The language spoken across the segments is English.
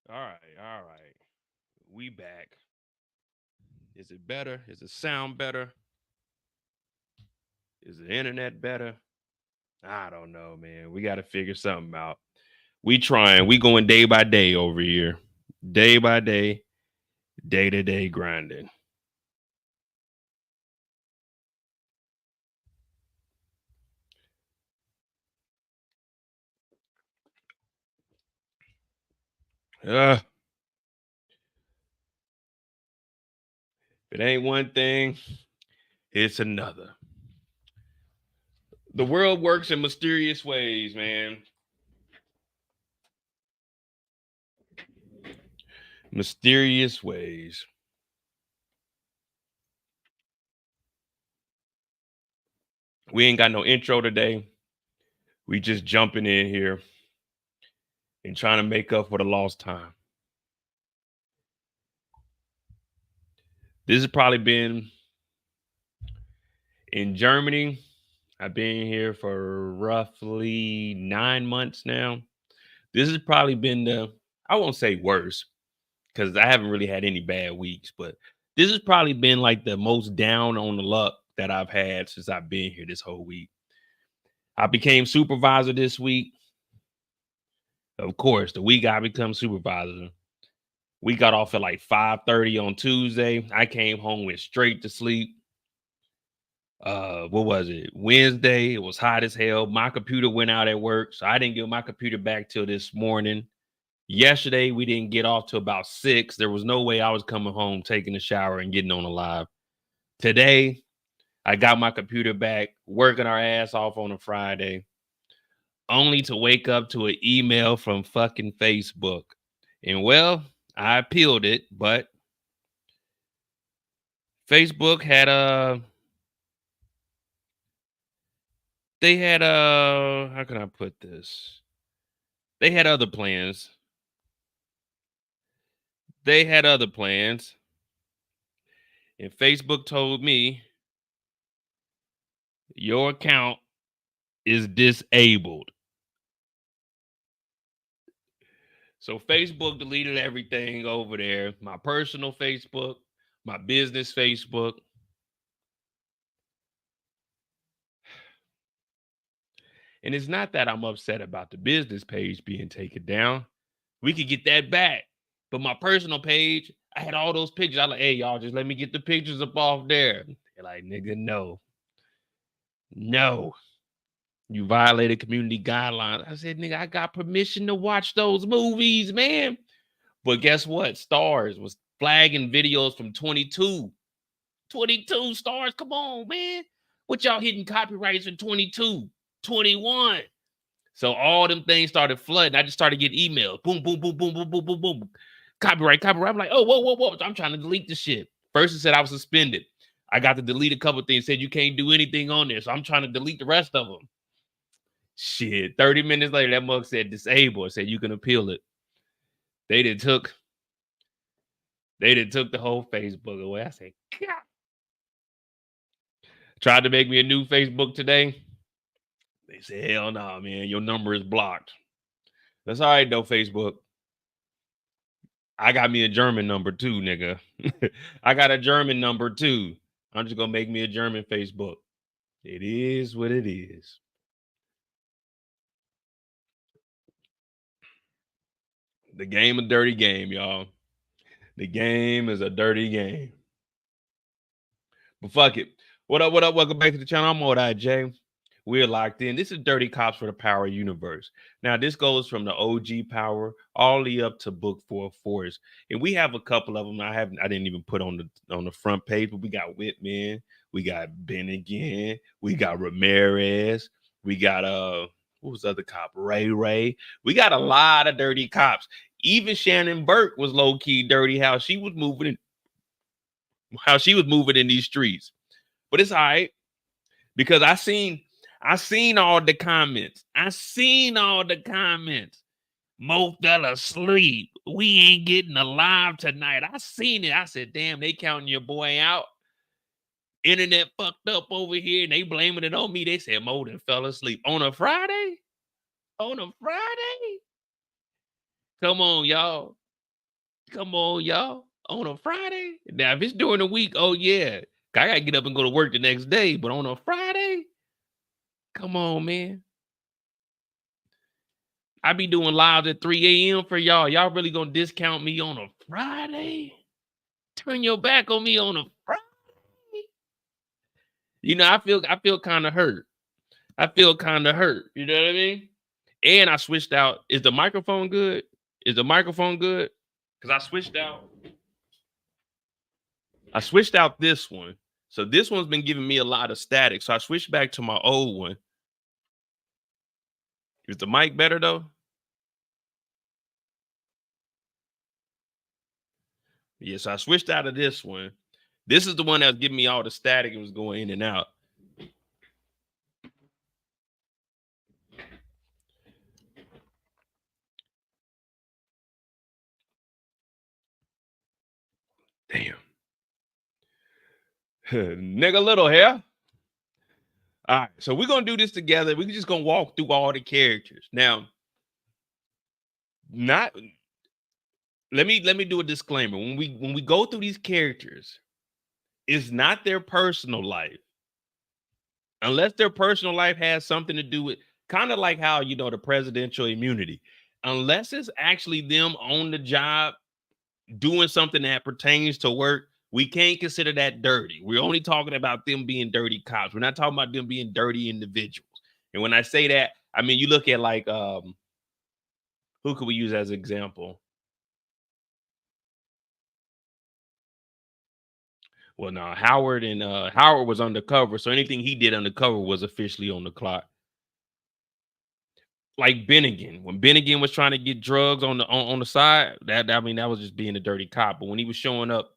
All right, all right. We back. Is it better? Is it sound better? Is the internet better? I don't know, man. We got to figure something out. We trying. We going day by day over here. Day by day to day grinding. Uh, if it ain't one thing, it's another. The world works in mysterious ways, man. Mysterious ways. We ain't got no intro today. We just jumping in here and trying to make up for the lost time. This has probably been in Germany. I've been here for roughly 9 months now. This has probably been I won't say worse because I haven't really had any bad weeks, but this has probably been like the most down on the luck that I've had since I've been here this whole week. I became supervisor this week. Of course, the week I become supervisor, we got off at like 5:30 on Tuesday. I came home, went straight to sleep. What was it? Wednesday, it was hot as hell. My computer went out at work, so I didn't get my computer back till this morning. Yesterday, we didn't get off till about 6. There was no way I was coming home, taking a shower, and getting on the live. Today, I got my computer back, working our ass off on a Friday, only to wake up to an email from fucking Facebook. And well, I appealed it, but Facebook had they had how can I put this? They had other plans. They had other plans. And Facebook told me your account is disabled. So Facebook deleted everything over there. My personal Facebook, my business Facebook. And it's not that I'm upset about the business page being taken down. We could get that back. But my personal page, I had all those pictures. I like, hey, y'all, just let me get the pictures up off there. They're like, nigga, no. No. You violated community guidelines. I said, nigga, I got permission to watch those movies, man. But guess what? Stars was flagging videos from 22. 22 stars. Come on, man. What y'all hitting copyrights in 22, 21? So all them things started flooding. I just started getting emails. Boom, boom, boom, boom, boom, boom, boom, boom. Copyright, copyright. I'm like, oh, whoa, whoa, whoa. I'm trying to delete the shit. First it said I was suspended. I got to delete a couple things. Said you can't do anything on there. So I'm trying to delete the rest of them. Shit. 30 minutes later, that mug said disabled. Said you can appeal it. They did took the whole Facebook away. I said, God. Tried to make me a new Facebook today. They said, hell no, man. Your number is blocked. That's all right, though, Facebook. I got me a German number too, nigga. I got a German number too. I'm just gonna make me a German Facebook. It is what it is. The game a dirty game, y'all. The game is a dirty game. But fuck it. What up? What up? Welcome back to the channel. I'm Monet J. We're locked in. This is Dirty Cops for the Power Universe. Now, this goes from the OG Power all the way up to Book 4 Force. And we have a couple of them. I didn't even put on the front page, but we got Whitman, we got Bennigan, we got Ramirez, we got what was the other cop? Ray. We got a lot of dirty cops. Even Shannon Burke was low-key dirty how she was moving in these streets. But it's all right. Because I seen all the comments. Mo fell asleep. We ain't getting alive tonight. I seen it. I said, damn, they counting your boy out. Internet fucked up over here and they blaming it on me. They said Mo done fell asleep on a Friday. On a Friday? Come on, y'all. Come on, y'all. On a Friday? Now, if it's during the week, oh yeah. I gotta get up and go to work the next day. But on a Friday, come on, man. I be doing lives at 3 a.m. for y'all. Y'all really gonna discount me on a Friday? Turn your back on me on a Friday? You know, I feel kind of hurt. I feel kind of hurt. You know what I mean? And I switched out. Is the microphone good? Is the microphone good? Because I switched out this one. So this one's been giving me a lot of static. So I switched back to my old one. Is the mic better though? Yeah, so I switched out of this one. This is the one that was giving me all the static. It was going in and out. Damn. Nigga little hair. All right, so we're gonna do this together. We're just gonna walk through all the characters. Now, let me do a disclaimer. When we go through these characters, it's not their personal life. Unless their personal life has something to do with kind of like how the presidential immunity. Unless it's actually them on the job doing something that pertains to work, we can't consider that dirty. We're only talking about them being dirty cops. We're not talking about them being dirty individuals. And when I say that, I mean you look at like who could we use as an example? Well, no, Howard was undercover, so anything he did undercover was officially on the clock. Like Bennigan, when Bennigan was trying to get drugs on the side, that was just being a dirty cop. But when he was showing up,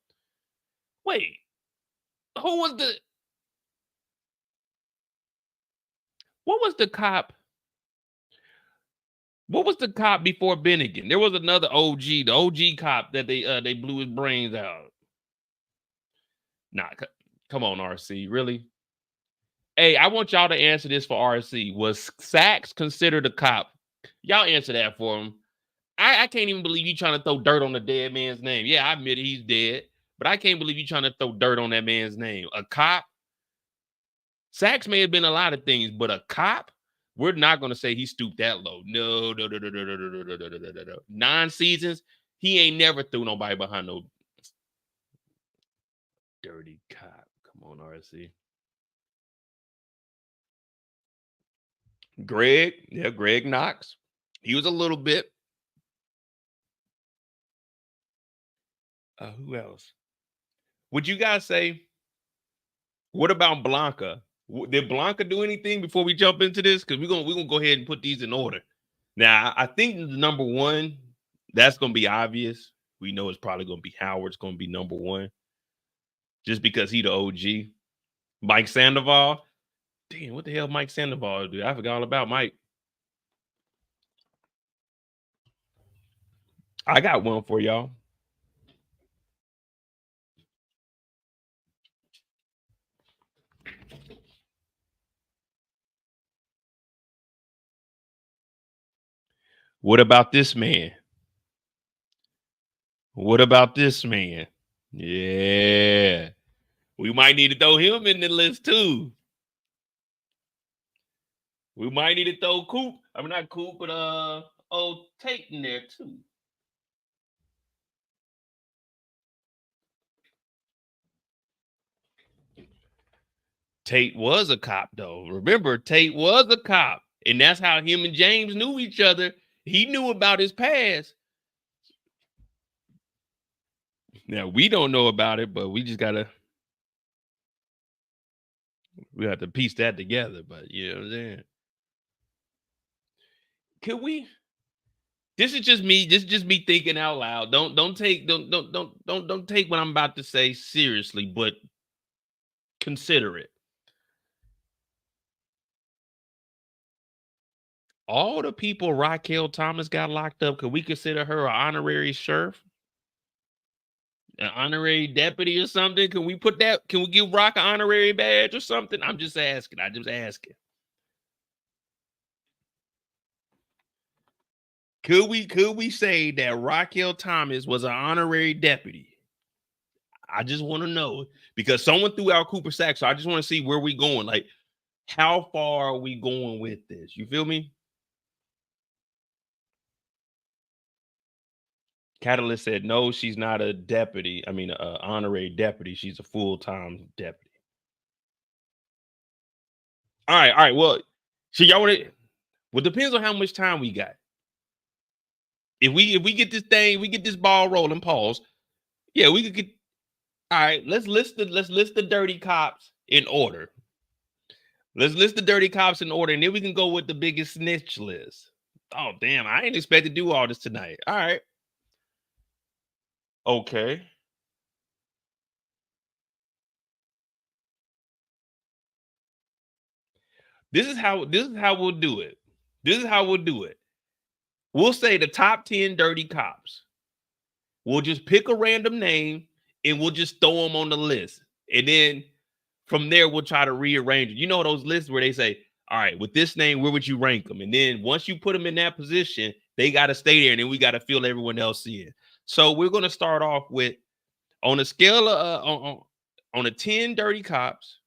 wait, who was the? What was the cop? What was the cop before Bennigan? There was another OG, the OG cop that they blew his brains out. Nah, come on, RC, really? Hey, I want y'all to answer this for RC. Was Sachs considered a cop? Y'all answer that for him. I can't even believe you trying to throw dirt on the dead man's name. Yeah, I admit he's dead, but I can't believe you trying to throw dirt on that man's name. A cop? Sachs may have been a lot of things, but a cop? We're not going to say he stooped that low. No. 9 seasons, he ain't never threw nobody behind no dirty cop. Come on, RC. Greg Knox. He was a little bit. Who else? Would you guys say, what about Blanca? Did Blanca do anything before we jump into this? Because we're gonna go ahead and put these in order. Now, I think number one, that's gonna be obvious. We know it's probably gonna be Howard's gonna be number one, just because he the OG. Mike Sandoval. Damn, what the hell Mike Sandoval do? I forgot all about Mike. I got one for y'all. What about this man? What about this man? Yeah. We might need to throw him in the list too. We might need to throw Coop. I mean, not Coop, but Tate in there too. Tate was a cop, though. Remember, Tate was a cop, and that's how him and James knew each other. He knew about his past. Now we don't know about it, but we have to piece that together. But you know what I'm saying? Could we? This is just me. This is just me thinking out loud. Don't take what I'm about to say seriously, but consider it. All the people Raquel Thomas got locked up, could we consider her an honorary sheriff? An honorary deputy or something? Can we put that? Can we give Rock an honorary badge or something? I'm just asking. Could we say that Raquel Thomas was an honorary deputy? I just want to know because someone threw out Cooper Sack, so I just want to see where we going. Like, how far are we going with this? You feel me? Catalyst said no, she's not a deputy. I mean, an honorary deputy. She's a full-time deputy. All right. Well, so y'all want to? Well, depends on how much time we got. If we get this thing, we get this ball rolling. Pause. Yeah, we could get. All right, let's list the dirty cops in order. Let's list the dirty cops in order, and then we can go with the biggest snitch list. Oh damn, I ain't expect to do all this tonight. All right. Okay. This is how we'll do it. This is how we'll do it. We'll say the top 10 dirty cops. We'll just pick a random name and we'll just throw them on the list. And then from there, we'll try to rearrange it. You know those lists where they say, all right, with this name, where would you rank them? And then once you put them in that position, they got to stay there, and then we got to fill everyone else in. So we're going to start off with on a scale of on a 10 dirty cops,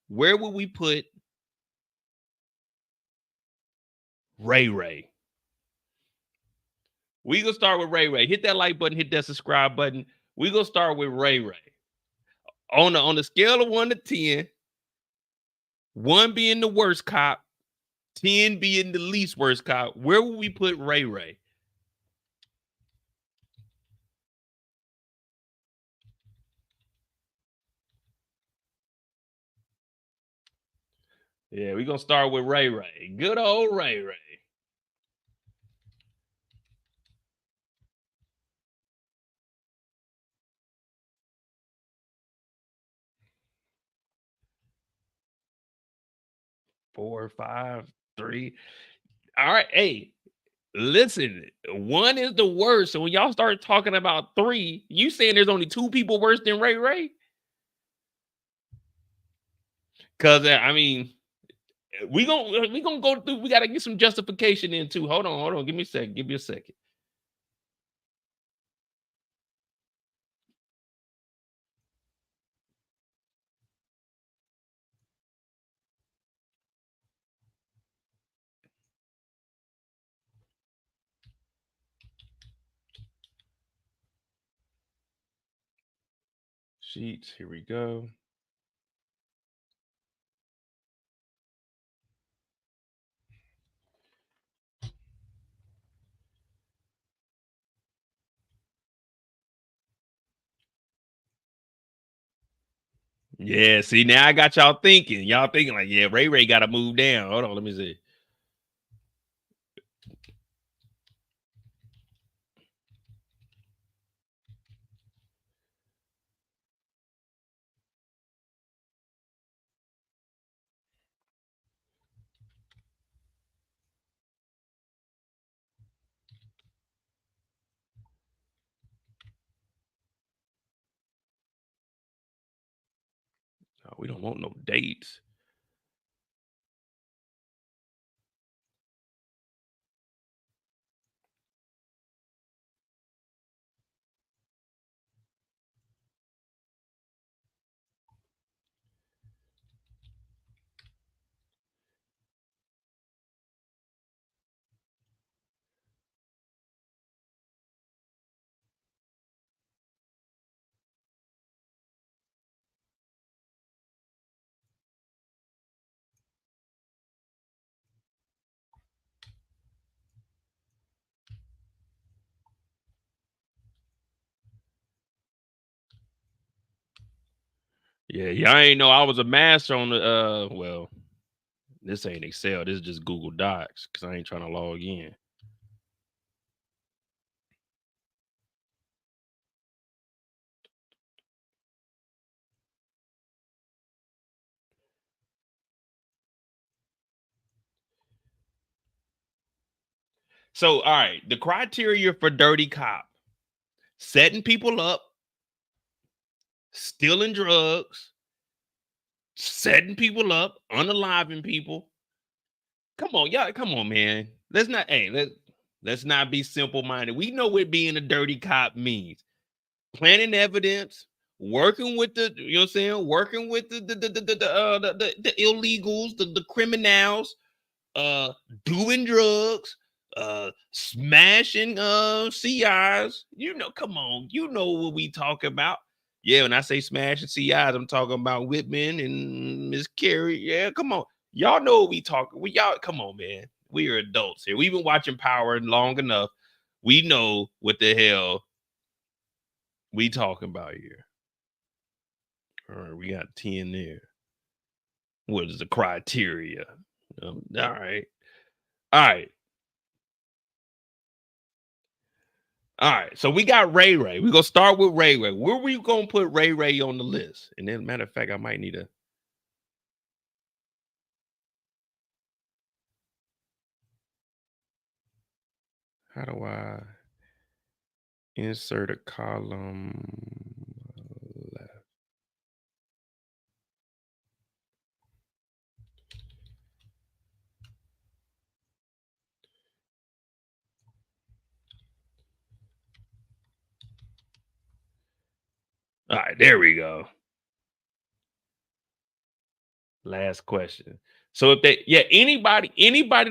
where would we put Ray Ray? We gonna start with Ray Ray. Hit that like button, hit that subscribe button. We gonna start with Ray Ray. On the scale of 1 to 10, 1 being the worst cop, 10 being the least worst cop, where would we put Ray Ray? Yeah, we're gonna start with Ray Ray. Good old Ray Ray. Four, five, three. All right. Hey, listen, 1 is the worst. So when y'all start talking about 3, you saying there's only 2 people worse than Ray Ray? Cause I mean, we gonna go through. We gotta get some justification in too. Hold on. Give me a second. Give me a second. Sheets. Here we go. Yeah. See, now I got y'all thinking. Y'all thinking like, yeah, Ray Ray got to move down. Hold on. Let me see. Oh, we don't want no dates. Yeah, y'all ain't know I was a master on the well, this ain't Excel, this is just Google Docs because I ain't trying to log in. So, all right, the criteria for dirty cop: setting people up, stealing drugs, setting people up, unaliving people. Come on, y'all. Come on, man. Let's Let's not be simple-minded. We know what being a dirty cop means. Planting evidence, working with the, you know what I'm saying? Working with the illegals, the criminals, doing drugs, smashing CIs. You know, come on, you know what we talk about. Yeah, when I say smashing CIs, I'm talking about Whitman and Miss Carey. Yeah, come on. Y'all know what we talking. Y'all come on, man. We are adults here. We've been watching Power long enough. We know what the hell we talking about here. All right, we got 10 there. What is the criteria? All right. All right. All right, so we got Ray Ray. We're gonna start with Ray Ray. Where we gonna put Ray Ray on the list? And then, matter of fact, I might need a. How do I insert a column left? All right, there we go. Last question. So if they, yeah, anybody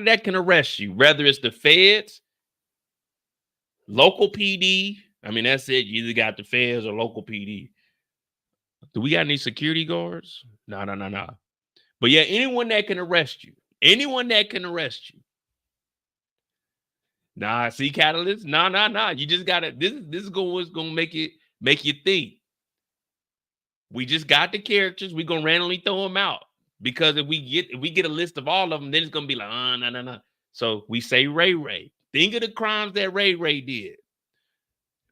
that can arrest you, whether it's the feds, local PD. I mean, that's it. You either got the feds or local PD. Do we got any security guards? No. But yeah, anyone that can arrest you. Anyone that can arrest you. Nah, see, Catalyst? Nah. You just gotta, this is gonna make you think. We just got the characters. We're gonna randomly throw them out. Because if we get a list of all of them, then it's gonna be like, no. So we say Ray Ray. Think of the crimes that Ray Ray did.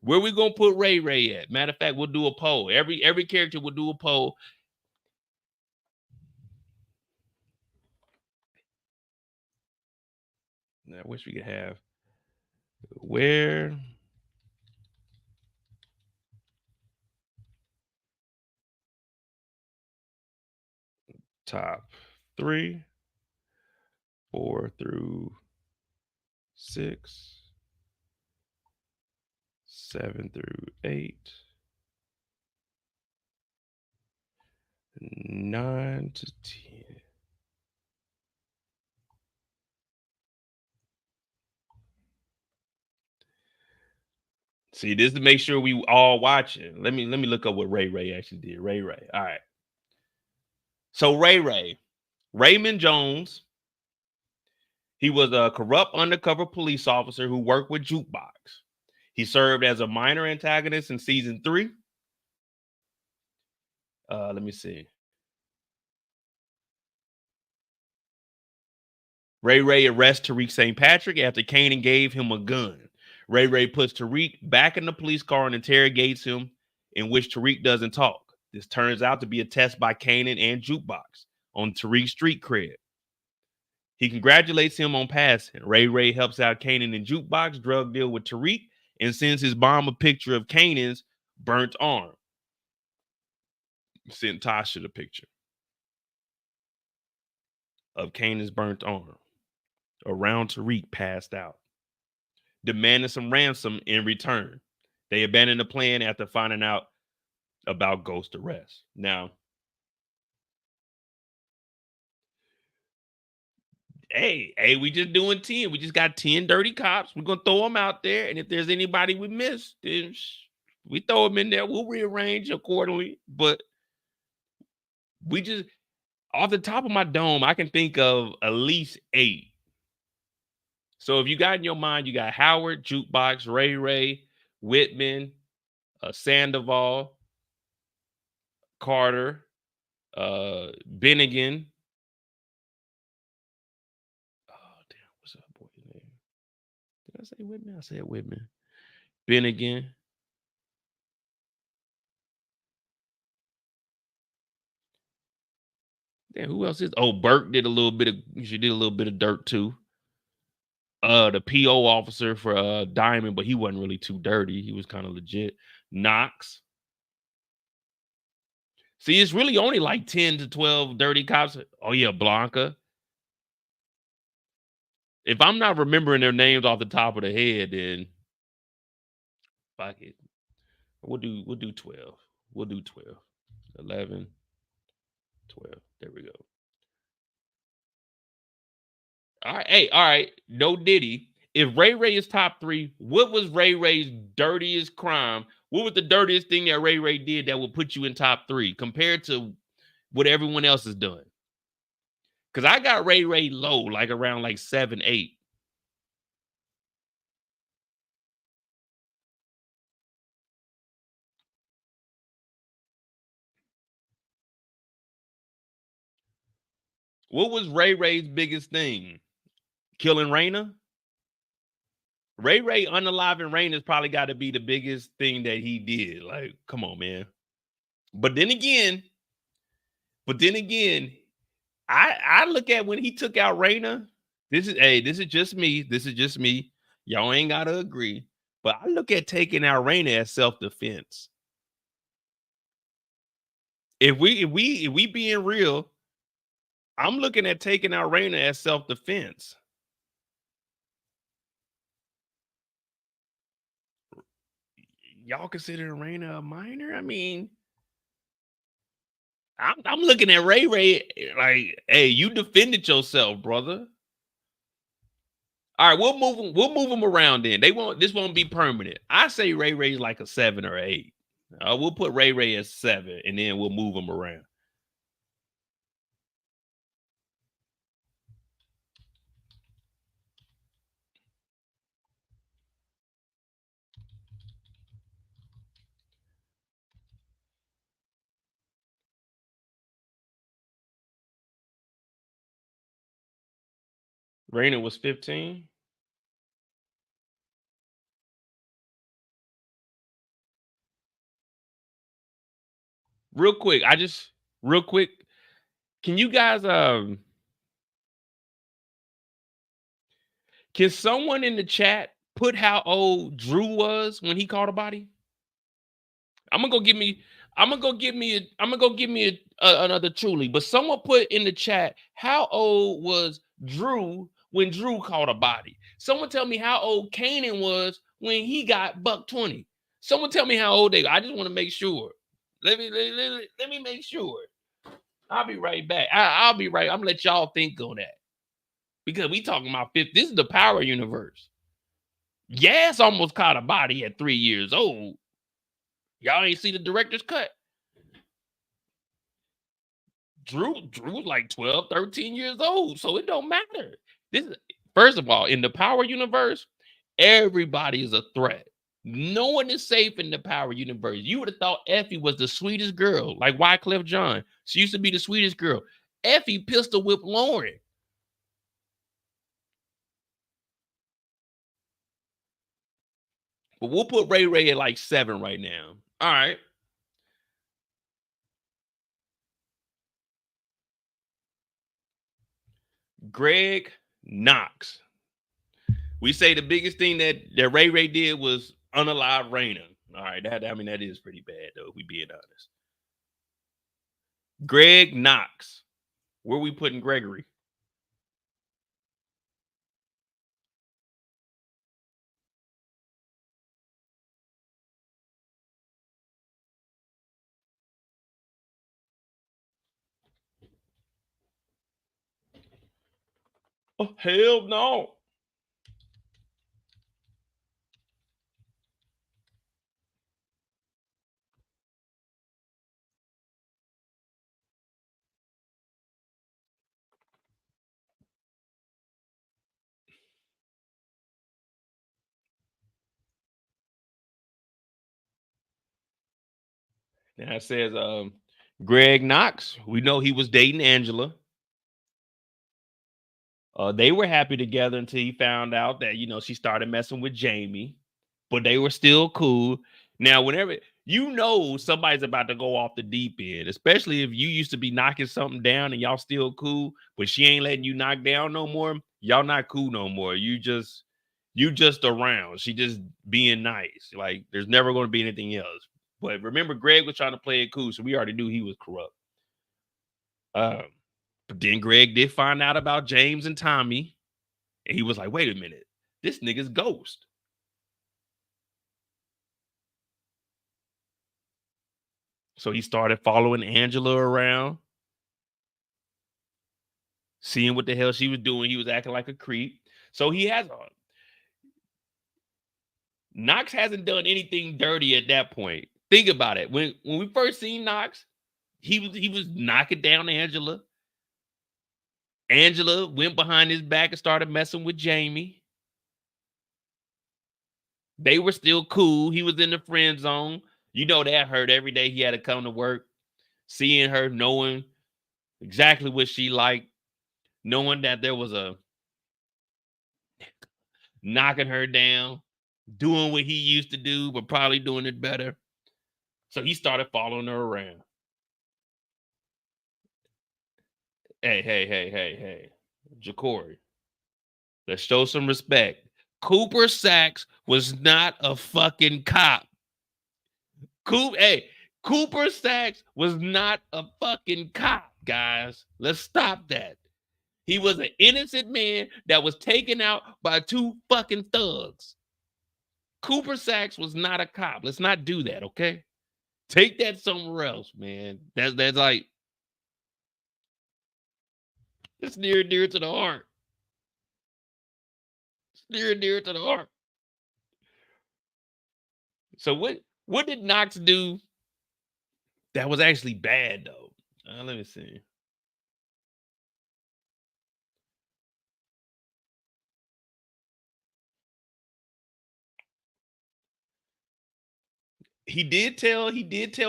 Where we gonna put Ray Ray at? Matter of fact, we'll do a poll. Every character will do a poll. I wish we could have where top 3, 4 through 6, 7 through 8, 9 to 10. See, this to make sure we all watching. Let me look up what Ray Ray actually did. Ray Ray. All right. So Ray Ray, Raymond Jones. He was a corrupt undercover police officer who worked with Jukebox. He served as a minor antagonist in season 3. Let me see. Ray Ray arrests Tariq St. Patrick after Kanan gave him a gun. Ray Ray puts Tariq back in the police car and interrogates him, in which Tariq doesn't talk. This turns out to be a test by Kanan and Jukebox on Tariq's street cred. He congratulates him on passing. Ray Ray helps out Kanan and Jukebox drug deal with Tariq and sends his bomb a picture of Kanan's burnt arm. Sent Tasha the picture of Kanan's burnt arm around Tariq passed out, demanding some ransom in return. They abandoned the plan after finding out about Ghost arrest. Now, hey, we just doing 10. We just got 10 dirty cops. We're going to throw them out there. And if there's anybody we missed, then we throw them in there. We'll rearrange accordingly. But we just, off the top of my dome, I can think of at least 8. So if you got in your mind, you got Howard, Jukebox, Ray Ray, Whitman, Sandoval, Carter, Bennigan. Oh, damn. What's that boy's name? Did I say Whitman? I said Whitman. Bennigan. Damn, who else is? Oh, Burke did a little bit of, she did a little bit of dirt too. The PO officer for Diamond, but he wasn't really too dirty. He was kind of legit. Knox. See, it's really only like 10 to 12 dirty cops. Oh, yeah, Blanca. If I'm not remembering their names off the top of the head, then fuck it. We'll do 12. We'll do 12. 11, 12. There we go. All right. Hey, all right. No Diddy. If Ray Ray is top 3, what was Ray Ray's dirtiest crime? What was the dirtiest thing that Ray Ray did that would put you in top 3 compared to what everyone else has done? Because I got Ray Ray low, like around like 7, 8. What was Ray Ray's biggest thing? Killing Raina? Ray Ray unaliving Raina's probably got to be the biggest thing that he did. Like, come on, man. But then again, I look at when he took out Raina. This is just me. This is just me. Y'all ain't gotta agree. But I look at taking out Raina as self-defense. If we being real, I'm looking at taking out Raina as self-defense. Y'all consider Raina a minor? I mean, I'm looking at Ray Ray like, hey, you defended yourself, brother. All right, we'll move them around then. This won't be permanent. I say Ray Ray's like a 7 or 8. We'll put Ray Ray as 7 and then we'll move him around. Raina was 15. Real quick, can you guys can someone in the chat put how old Drew was when he caught a body? I'm gonna go give me another truly, but someone put in the chat how old was Drew when Drew caught a body. Someone tell me how old Kanan was when he got buck 20. Someone tell me how old they. I just want to make sure. Let me make sure. I'll be right back. I'll be right. I'm gonna let y'all think on that because we talking about 50. This is the power universe. Yes, almost caught a body at 3 years old. Y'all ain't see the director's cut. Drew was like 12, 13 years old, so it don't matter. This is, first of all, in the power universe, everybody is a threat. No one is safe in the power universe. You would have thought Effie was the sweetest girl, like Wyclef Jean. She used to be the sweetest girl. Effie pistol whipped Lauren. But we'll put Ray Ray at like 7 right now. All right. Greg Knox. We say the biggest thing that Ray Ray did was unalive Raina. All right, that is pretty bad though, if we being honest. Greg Knox. Where we putting Gregory? Oh, hell no. Now it says Greg Knox. We know he was dating Angela. They were happy together until he found out that, she started messing with Jamie, but they were still cool. Now, whenever somebody's about to go off the deep end, especially if you used to be knocking something down and y'all still cool, but she ain't letting you knock down no more, y'all not cool no more. You just around. She just being nice. Like, there's never going to be anything else. But remember, Greg was trying to play it cool, so we already knew he was corrupt. But then Greg did find out about James and Tommy. And he was like, wait a minute, this nigga's Ghost. So he started following Angela around, seeing what the hell she was doing. He was acting like a creep. So he has Knox hasn't done anything dirty at that point. Think about it. When we first seen Knox, he was knocking down Angela. Angela went behind his back and started messing with Jamie. They were still cool. He was in the friend zone. You know that hurt. Every day he had to come to work, seeing her, knowing exactly what she liked, knowing that there was a knocking her down, doing what he used to do, but probably doing it better. So he started following her around. Hey, Jacory, let's show some respect. Cooper Saxe was not a fucking cop. Cooper Saxe was not a fucking cop, guys. Let's stop that. He was an innocent man that was taken out by two fucking thugs. Cooper Saxe was not a cop. Let's not do that, okay? Take that somewhere else, man. That's like, it's near and dear to the heart. It's near and dear to the heart. So what did Knox do that was actually bad though? Let me see. He did tell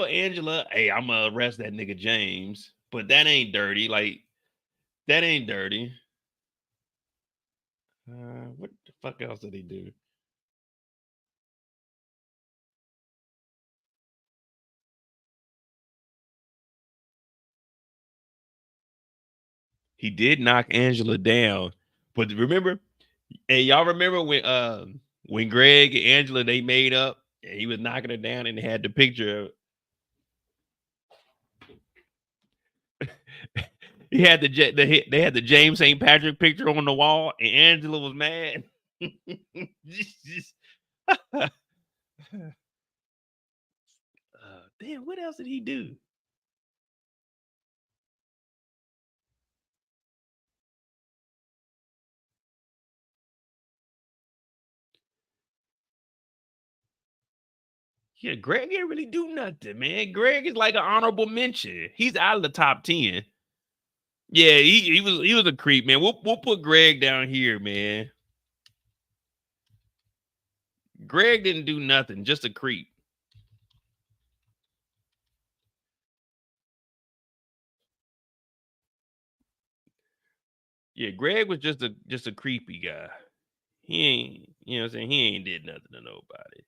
Angela, "Hey, I'm gonna arrest that nigga James," but that ain't dirty. Like that ain't dirty. What the fuck else did he do? He did knock Angela down, but remember, hey, y'all remember when Greg and Angela they made up and he was knocking her down and they had the picture of he had they had the James St. Patrick picture on the wall, and Angela was mad. Damn, what else did he do? Yeah, Greg didn't really do nothing, man. Greg is like an honorable mention. He's out of the top 10. Yeah, he was a creep, man. We'll put Greg down here, man. Greg didn't do nothing, just a creep. Yeah, Greg was just a creepy guy. He ain't, you know what I'm saying? He ain't did nothing to nobody.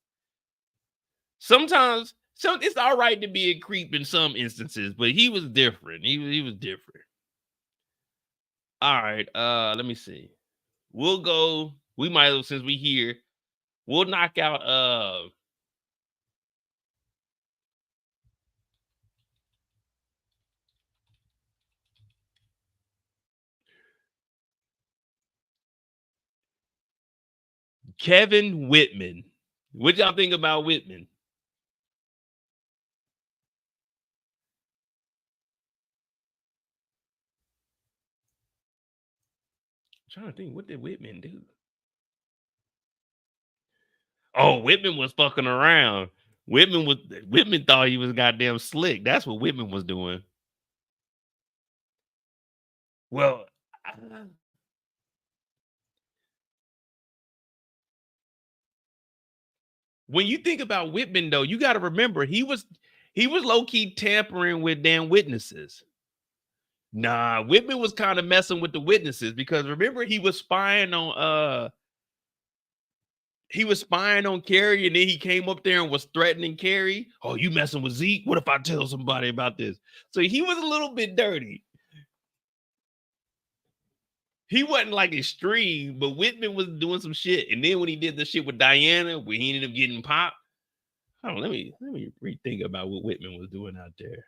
Sometimes it's all right to be a creep in some instances, but he was different. He was different. All right, let me see. We'll go. We might as well, since we here, we'll knock out Kevin Whitman. What y'all think about Whitman? I'm trying to think, what did Whitman do? Oh, Whitman was fucking around. Whitman thought he was goddamn slick. That's what Whitman was doing. Well, when you think about Whitman, though, you got to remember he was low key tampering with damn witnesses. Nah, Whitman was kind of messing with the witnesses because remember he was spying on Carrie, and then he came up there and was threatening Carrie. Oh, you messing with Zeke? What if I tell somebody about this? So he was a little bit dirty. He wasn't like extreme, but Whitman was doing some shit. And then when he did the shit with Diana, where he ended up getting popped, oh, let me rethink about what Whitman was doing out there.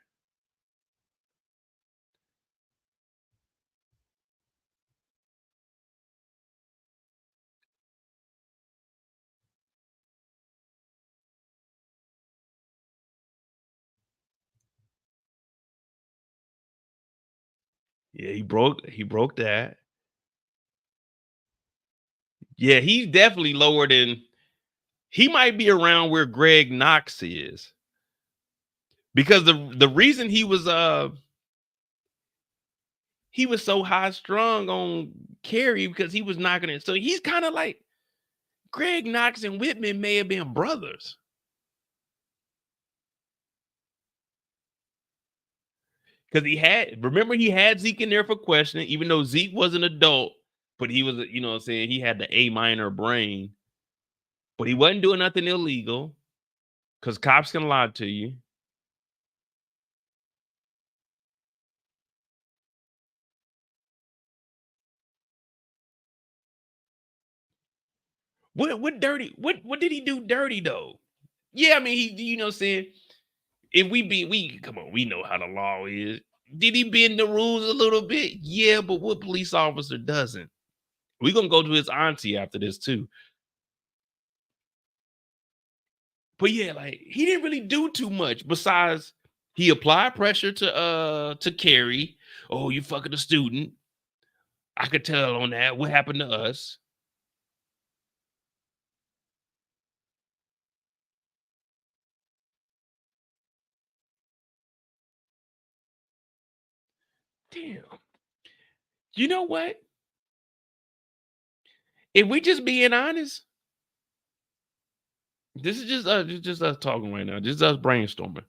Yeah, he broke that. Yeah, he's definitely lower than he might be around where Greg Knox is. Because the reason he was so high strung on Carrie because he was knocking it. So he's kind of like Greg Knox and Whitman may have been brothers. Because he had Zeke in there for questioning, even though Zeke was an adult, but he was, you know what I'm saying, he had the A minor brain, but he wasn't doing nothing illegal because cops can lie to you. What dirty? What did he do dirty though? Yeah, I mean you know what I'm saying? If we come on, we know how the law is. Did he bend the rules a little bit? Yeah, but what police officer doesn't? We're gonna go to his auntie after this too. But yeah, like he didn't really do too much besides he applied pressure to Carrie. Oh, you fucking a student. I could tell on that. What happened to us? Damn. You know what? If we just being honest, this is just us talking right now. Just us brainstorming.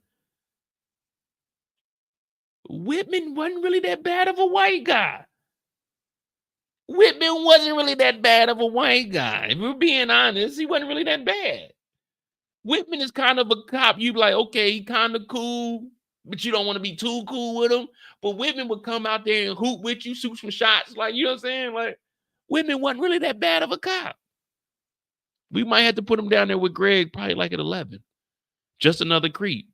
Whitman wasn't really that bad of a white guy. Whitman wasn't really that bad of a white guy. If we're being honest, he wasn't really that bad. Whitman is kind of a cop. You like, okay, he kind of cool, but you don't want to be too cool with him. But Whitman would come out there and hoot with you, shoot some shots. Like, you know what I'm saying? Like, Whitman wasn't really that bad of a cop. We might have to put him down there with Greg, probably like at 11. Just another creep.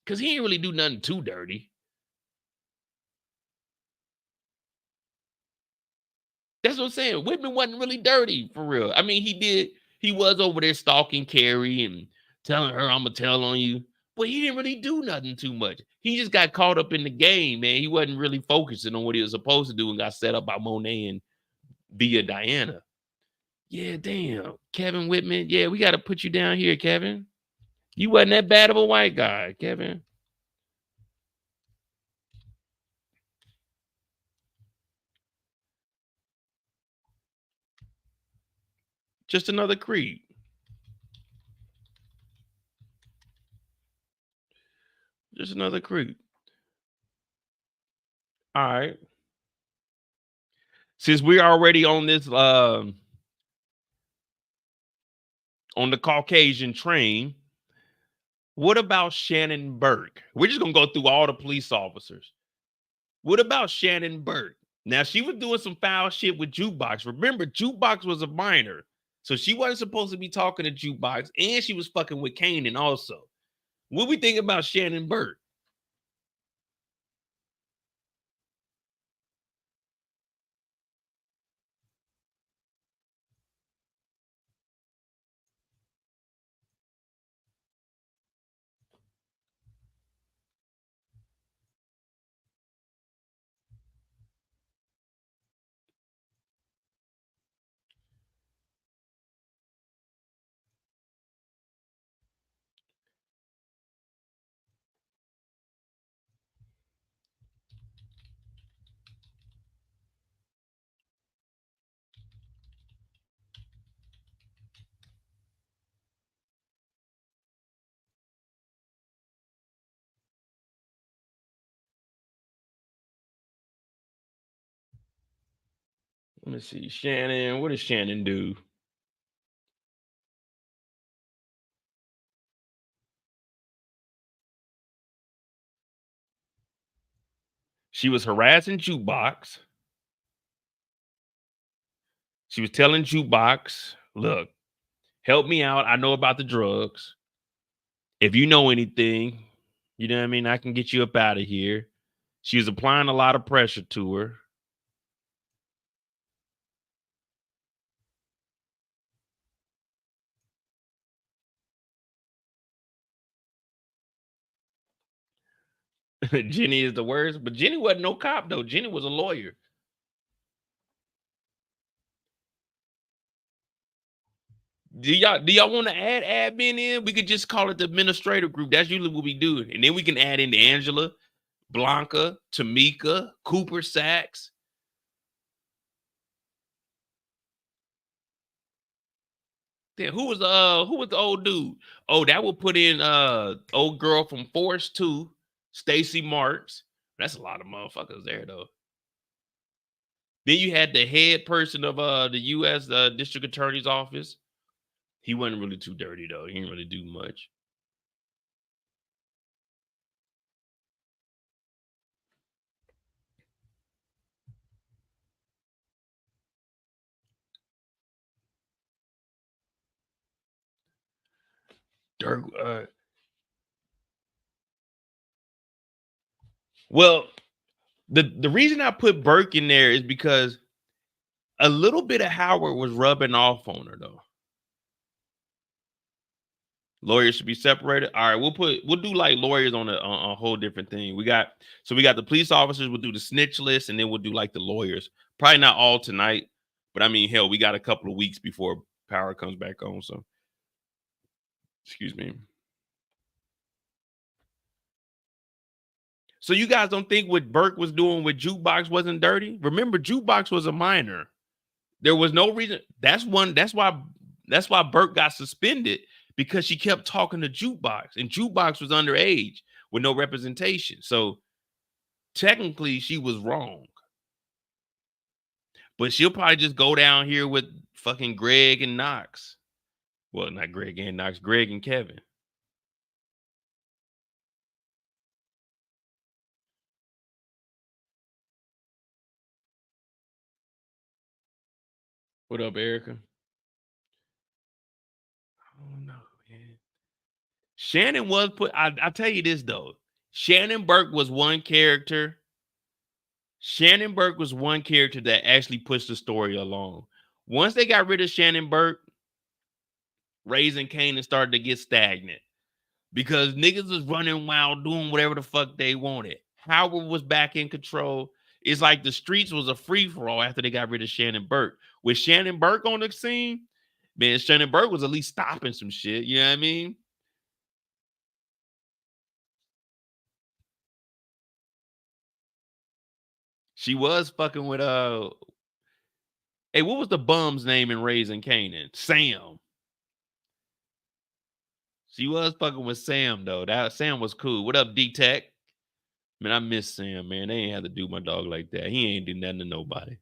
Because he ain't really do nothing too dirty. That's what I'm saying. Whitman wasn't really dirty for real. I mean, he was over there stalking Carrie and telling her, I'm gonna tell on you. But he didn't really do nothing too much. He just got caught up in the game, man. He wasn't really focusing on what he was supposed to do and got set up by Monet and via Diana. Yeah, damn. Kevin Whitman. Yeah, we gotta put you down here, Kevin. You wasn't that bad of a white guy, Kevin. Just another creep. Just another creep. All right. Since we're already on this on the Caucasian train, what about Shannon Burke? We're just gonna go through all the police officers. What about Shannon Burke? Now she was doing some foul shit with Jukebox. Remember, Jukebox was a minor, so she wasn't supposed to be talking to Jukebox, and she was fucking with Kanan also. What we think about Shannon Burke? Let me see. Shannon, what does Shannon do? She was harassing Jukebox. She was telling Jukebox, look, help me out. I know about the drugs. If you know anything, you know what I mean? I can get you up out of here. She was applying a lot of pressure to her. Jenny is the worst, but Jenny wasn't no cop though. Jenny was a lawyer. Do y'all want to add admin in? We could just call it the administrative group. That's usually what we do. And then we can add in Angela, Blanca, Tamika, Cooper Sachs. Then who was the old dude? Oh, that would put in old girl from Force 2, Stacy Marks. That's a lot of motherfuckers there though. Then you had the head person of the US District Attorney's office. He wasn't really too dirty though. He didn't really do much. Dirk, well, the reason I put Burke in there is because a little bit of Howard was rubbing off on her though. Lawyers should be separated. All right, we'll do like lawyers on a whole different thing. We got the police officers. We'll do the snitch list, and then we'll do like the lawyers. Probably not all tonight, but I mean, hell, we got a couple of weeks before power comes back on. So, excuse me. So you guys don't think what Burke was doing with Jukebox wasn't dirty? Remember, Jukebox was a minor. There was no reason. That's why Burke got suspended, because she kept talking to Jukebox, and Jukebox was underage with no representation. So technically she was wrong. But she'll probably just go down here with fucking Greg and Knox. Well, not Greg and Knox, Greg and Kevin. What up, Erica? I don't know, man. Shannon was I'll tell you this though. Shannon Burke was one character. Shannon Burke was one character that actually pushed the story along. Once they got rid of Shannon Burke, Raising Kanan started to get stagnant because niggas was running wild, doing whatever the fuck they wanted. Howard was back in control. It's like the streets was a free for all after they got rid of Shannon Burke. With Shannon Burke on the scene, man, Shannon Burke was at least stopping some shit. You know what I mean? She was fucking with hey, what was the bum's name in Raising Kanan? Sam. She was fucking with Sam though. That Sam was cool. What up, D-Tech? Man, I miss Sam, man. They ain't have to do my dog like that. He ain't do nothing to nobody.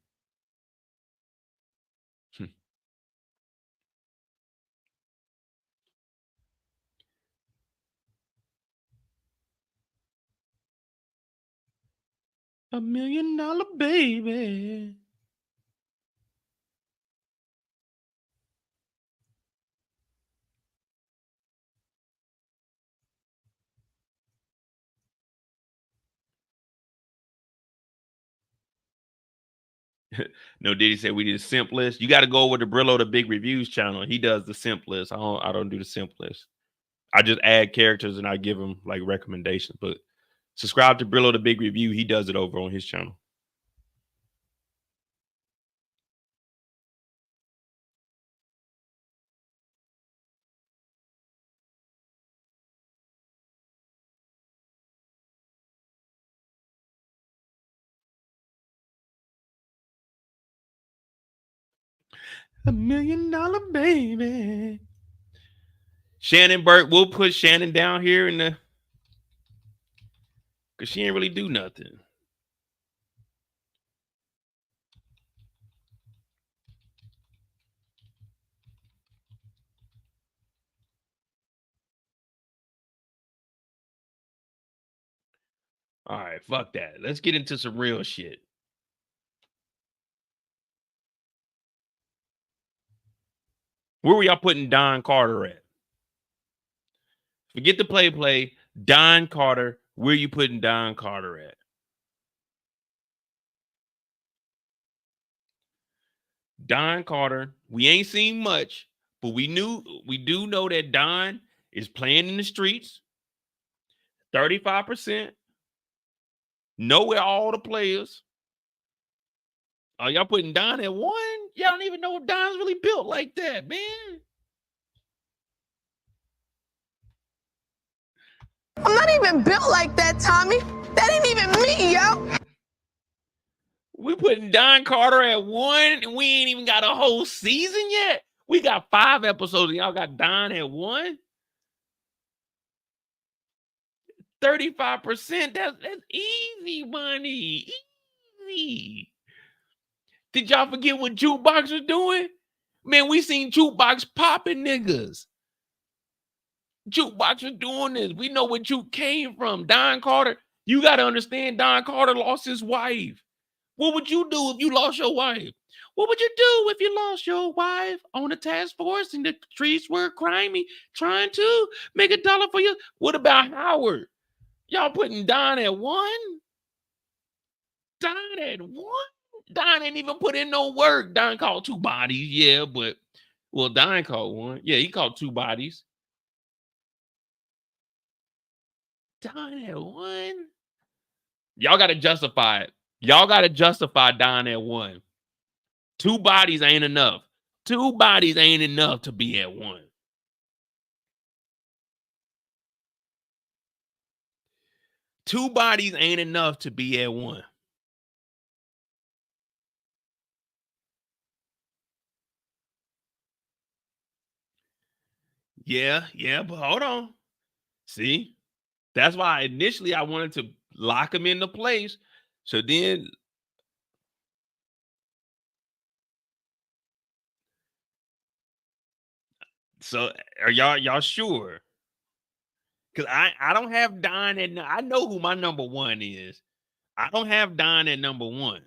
$1 million baby. No, Diddy said we did a simp list. You got to go over to Brillo the Big Reviews channel. He does the simp list. I don't do the simp list. I just add characters and I give him like recommendations. But subscribe to Brillo the Big Review. He does it over on his channel. $1 million baby. Shannon Burke, we'll put Shannon down here in the, because she ain't really do nothing. All right, fuck that. Let's get into some real shit. Where were y'all putting Don Carter at? Forget the play. Don Carter, where you putting Don Carter at? Don Carter, we ain't seen much, but we do know that Don is playing in the streets. 35%. Know where all the players. Are y'all putting Don at 1? Y'all don't even know if Don's really built like that, man. I'm not even built like that, Tommy. That ain't even me, yo. We putting Don Carter at 1, and we ain't even got a whole season yet. We got 5 episodes, and y'all got Don at 1. 35%. That's easy money. Easy. Did y'all forget what Jukebox was doing? Man, we seen Jukebox popping niggas. Jukebox was doing this. We know where Juke came from. Don Carter. You got to understand, Don Carter lost his wife. What would you do if you lost your wife? What would you do if you lost your wife on a task force and the streets were crimey, trying to make $1 for you? What about Howard? Y'all putting Don at 1? Don at 1? Don ain't even put in no work. Don called 2 bodies, yeah, but well, Don called 1. Yeah, he called 2 bodies. Don at 1? Y'all got to justify it. Y'all got to justify Don at 1. 2 bodies ain't enough. 2 bodies ain't enough to be at 1. Two bodies ain't enough to be at 1. Yeah, but hold on. See? That's why initially I wanted to lock him into place. So then are y'all sure? Because I don't have Don at, I know who my number 1 is. I don't have Don at number 1.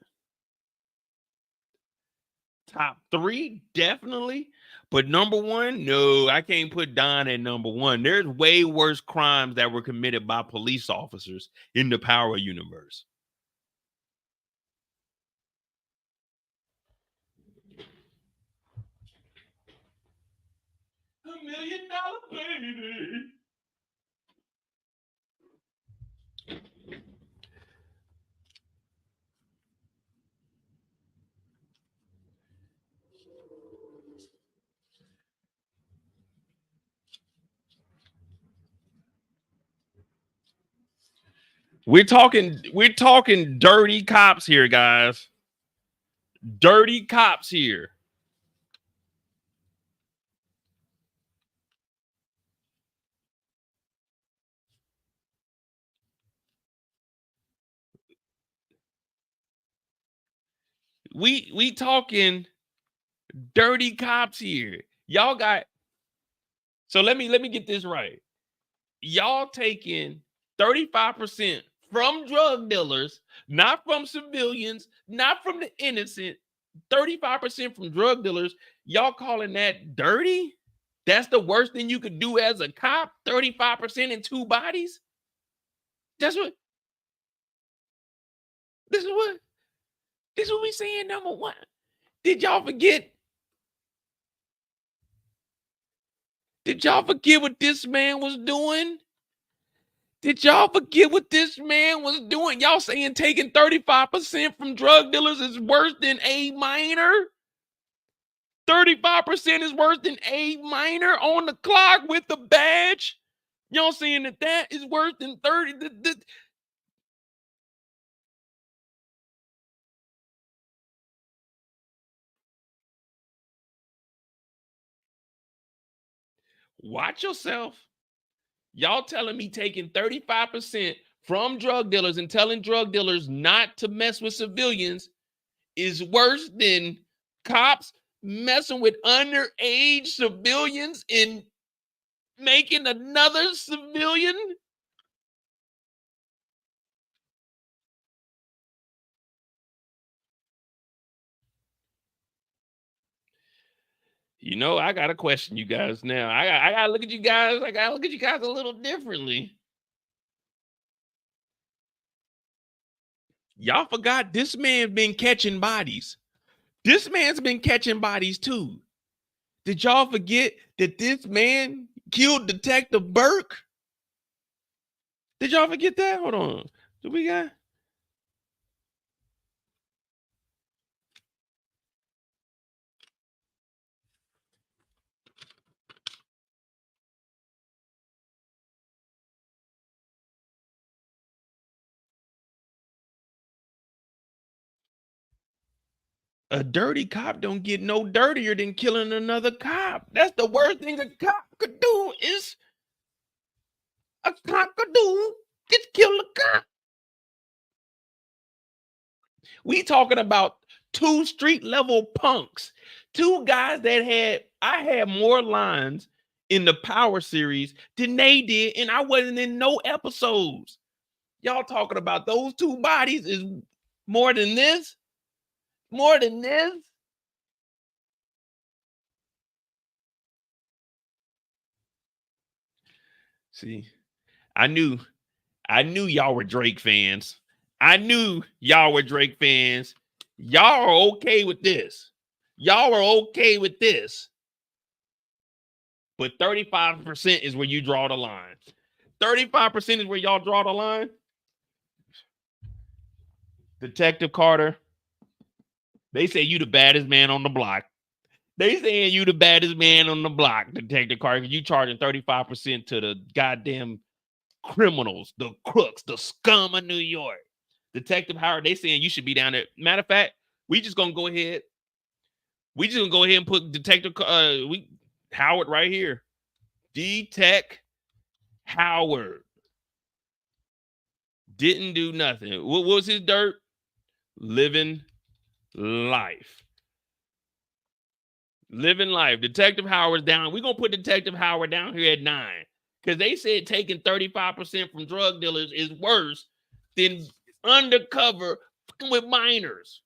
Top 3, definitely. But number 1, no, I can't put Don at number 1. There's way worse crimes that were committed by police officers in the Power universe. $1 million baby. We're talking dirty cops here, guys. Dirty cops here. We talking dirty cops here. Y'all got, so let me get this right. Y'all taking 35% from drug dealers, not from civilians, not from the innocent. 35% from drug dealers. Y'all calling that dirty? That's the worst thing you could do as a cop? 35% in 2 bodies? This is what we saying, number 1. Did y'all forget? Did y'all forget what this man was doing? Did y'all forget what this man was doing? Y'all saying taking 35% from drug dealers is worse than A minor? 35% is worse than A minor on the clock with the badge? Y'all saying that is worse than 30? Watch yourself. Y'all telling me taking 35% from drug dealers and telling drug dealers not to mess with civilians is worse than cops messing with underage civilians and making another civilian? You know, I got to question you guys now. I got to look at you guys. I got to look at you guys a little differently. Y'all forgot this man's been catching bodies. This man's been catching bodies too. Did y'all forget that this man killed Detective Burke? Did y'all forget that? Hold on. Do we got? A dirty cop don't get no dirtier than killing another cop. That's the worst thing a cop could do is a cop could do is kill a cop. We talking about two street level punks, two guys that I had more lines in the Power series than they did, and I wasn't in no episodes. Y'all talking about those two bodies is more than this? More than this? See, I knew y'all were Drake fans. I knew y'all were Drake fans. Y'all are okay with this. Y'all are okay with this. But 35% is where you draw the line. 35% is where y'all draw the line. Detective Carter, they say you the baddest man on the block. They saying you the baddest man on the block, Detective Carter, because you charging 35% to the goddamn criminals, the crooks, the scum of New York. Detective Howard, they saying you should be down there. Matter of fact, we just gonna go ahead. We just gonna go ahead and put Detective Howard right here. D-Tech Howard didn't do nothing. What was his dirt? Living life. Living life. Detective Howard's down. We're gonna put Detective Howard down here at 9. Because they said taking 35% from drug dealers is worse than undercover with minors.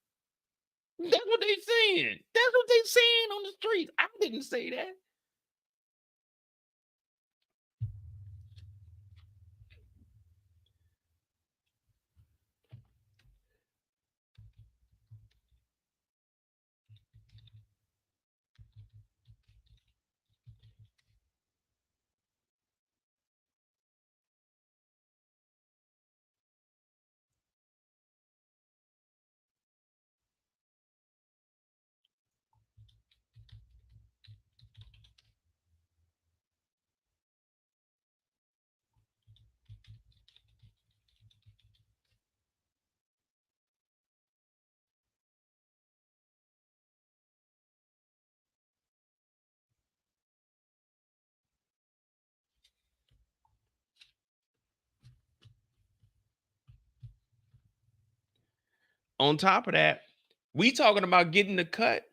That's what they saying. That's what they saying on the streets. I didn't say that. On top of that, we talking about getting the cut.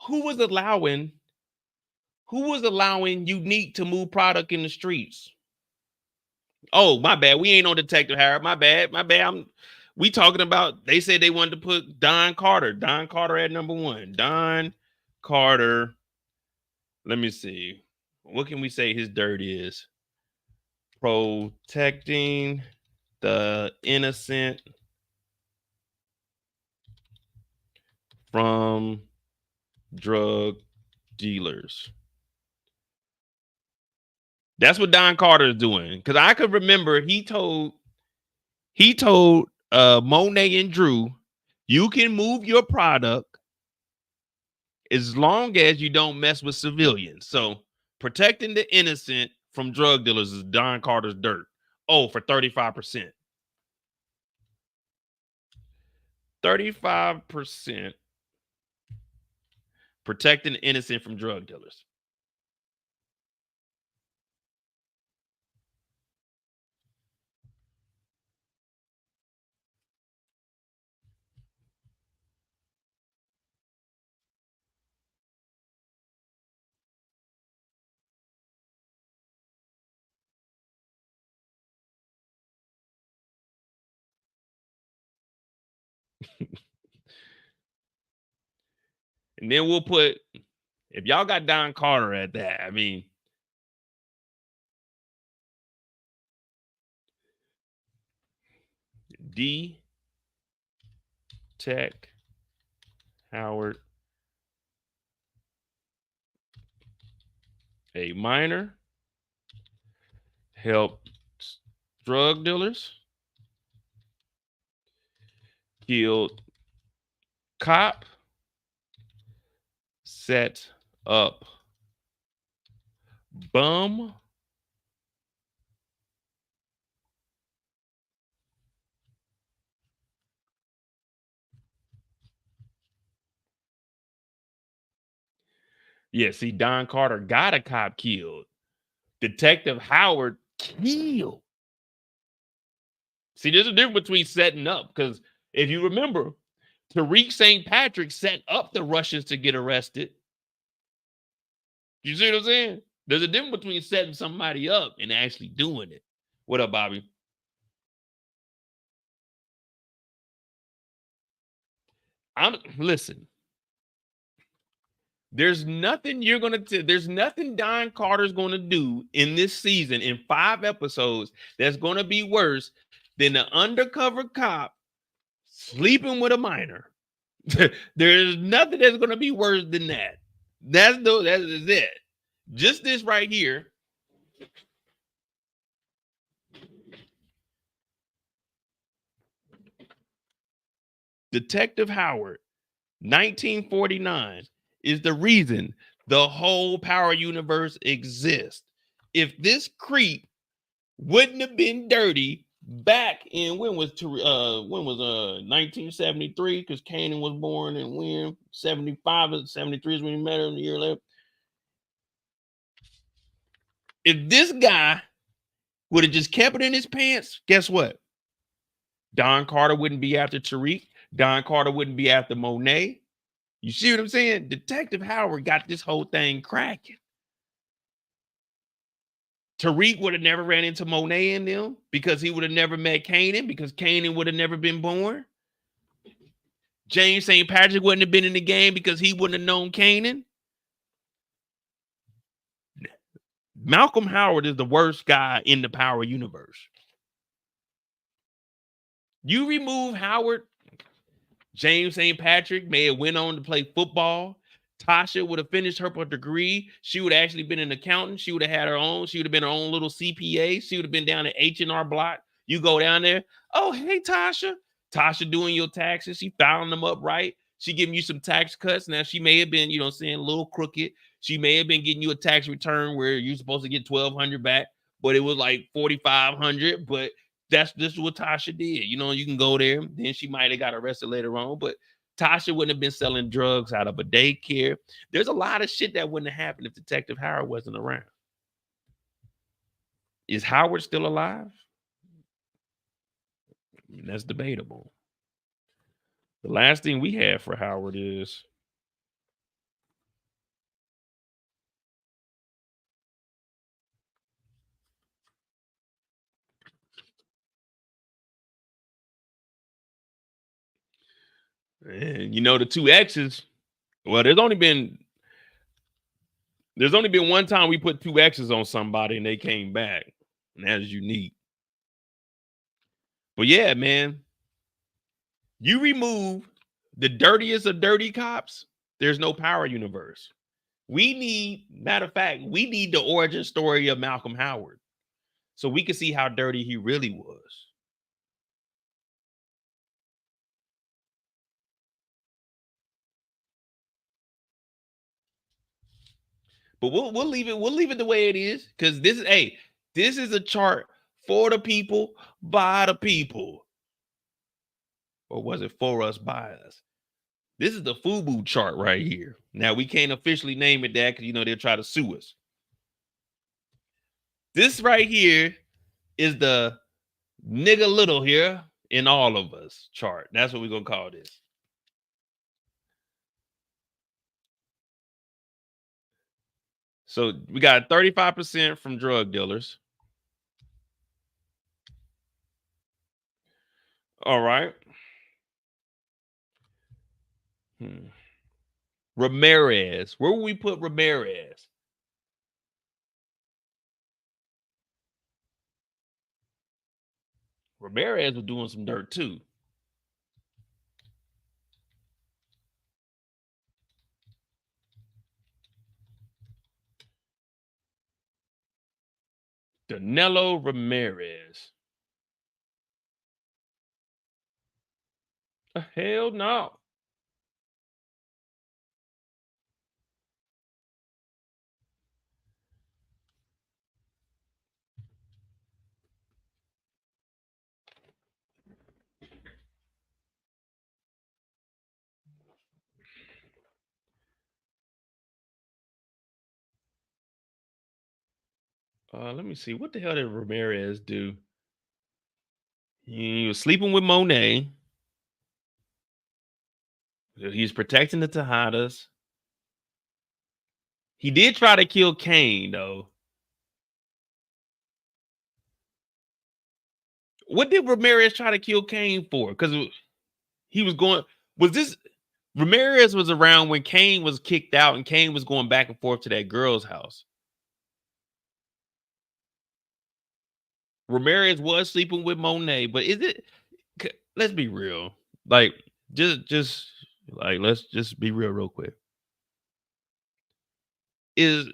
Who was allowing Unique to move product in the streets? Oh, my bad. We ain't on Detective Harrod. My bad. We talking about, they said they wanted to put Don Carter. Don Carter at number 1. Don Carter. Let me see. What can we say his dirt is? Protecting the innocent from drug dealers. That's what Don Carter is doing. Because I could remember he told Monet and Drew, you can move your product as long as you don't mess with civilians. So protecting the innocent from drug dealers is Don Carter's dirt. Oh, for 35%. 35% protecting the innocent from drug dealers. And then we'll put, if y'all got Don Carter at that, I mean, D Tech Howard, a minor, helped drug dealers, killed cop, set up bum, Yeah, see, Don Carter got a cop killed. Detective Howard killed. See, there's a difference between setting up, because if you remember, Tariq St. Patrick set up the Russians to get arrested. You see what I'm saying? There's a difference between setting somebody up and actually doing it. What up, Bobby? Listen. There's nothing there's nothing Don Carter's gonna do in this season in 5 episodes that's gonna be worse than the undercover cop sleeping with a minor. There's nothing that's gonna be worse than that. That is it. Just this right here. Detective Howard, 1949, is the reason the whole Power universe exists. If this creep wouldn't have been dirty back in when was 1973, because Kanan was born, and when 75 or 73 is when he met her in the year later. If this guy would have just kept it in his pants, guess what? Don Carter wouldn't be after Tariq. Don Carter wouldn't be after Monet. You see what I'm saying? Detective Howard got this whole thing cracking. Tariq would have never ran into Monet in them, because he would have never met Kanan, because Kanan would have never been born. James St. Patrick wouldn't have been in the game, because he wouldn't have known Kanan. Malcolm Howard is the worst guy in the Power universe. You remove Howard, James St. Patrick may have went on to play football. Tasha would have finished her degree. She would have actually been an accountant. She would have had her own. She would have been her own little CPA. She would have been down at H&R Block. You go down there. Oh, hey, Tasha. Tasha doing your taxes. She filing them up right. She giving you some tax cuts. Now, she may have been, you know what I'm saying, a little crooked. She may have been getting you a tax return where you're supposed to get $1,200 back, but it was like $4,500. But this is what Tasha did. You know, you can go there. Then she might have got arrested later on, but Tasha wouldn't have been selling drugs out of a daycare. There's a lot of shit that wouldn't have happened if Detective Howard wasn't around. Is Howard still alive? I mean, that's debatable. The last thing we have for Howard is and you know, the two X's. Well, there's only been one time we put two X's on somebody and they came back, and that is unique. But yeah, man, you remove the dirtiest of dirty cops, there's no Power universe. We need, matter of fact, we need the origin story of Malcolm Howard, so we can see how dirty he really was. But we'll leave it the way it is, because this is a chart for the people, by the people. Or was it for us, by us? This is the FUBU chart right here. Now, we can't officially name it that, because, you know, they'll try to sue us. This right here is the nigga little here in all of us chart. That's what we're going to call this. So we got 35% from drug dealers. All right. Ramirez. Where will we put Ramirez? Ramirez was doing some dirt too. Danilo Ramirez. Hell no. Let me see. What the hell did Ramirez do? He was sleeping with Monet. He's protecting the Tejadas. He did try to kill Kane, though. What did Ramirez try to kill Kane for? Because he was going. Was this Ramirez was around when Kane was kicked out and Kane was going back and forth to that girl's house? Ramirez was sleeping with Monet, but is it? Let's be real. Like, just like let's just be real quick. Is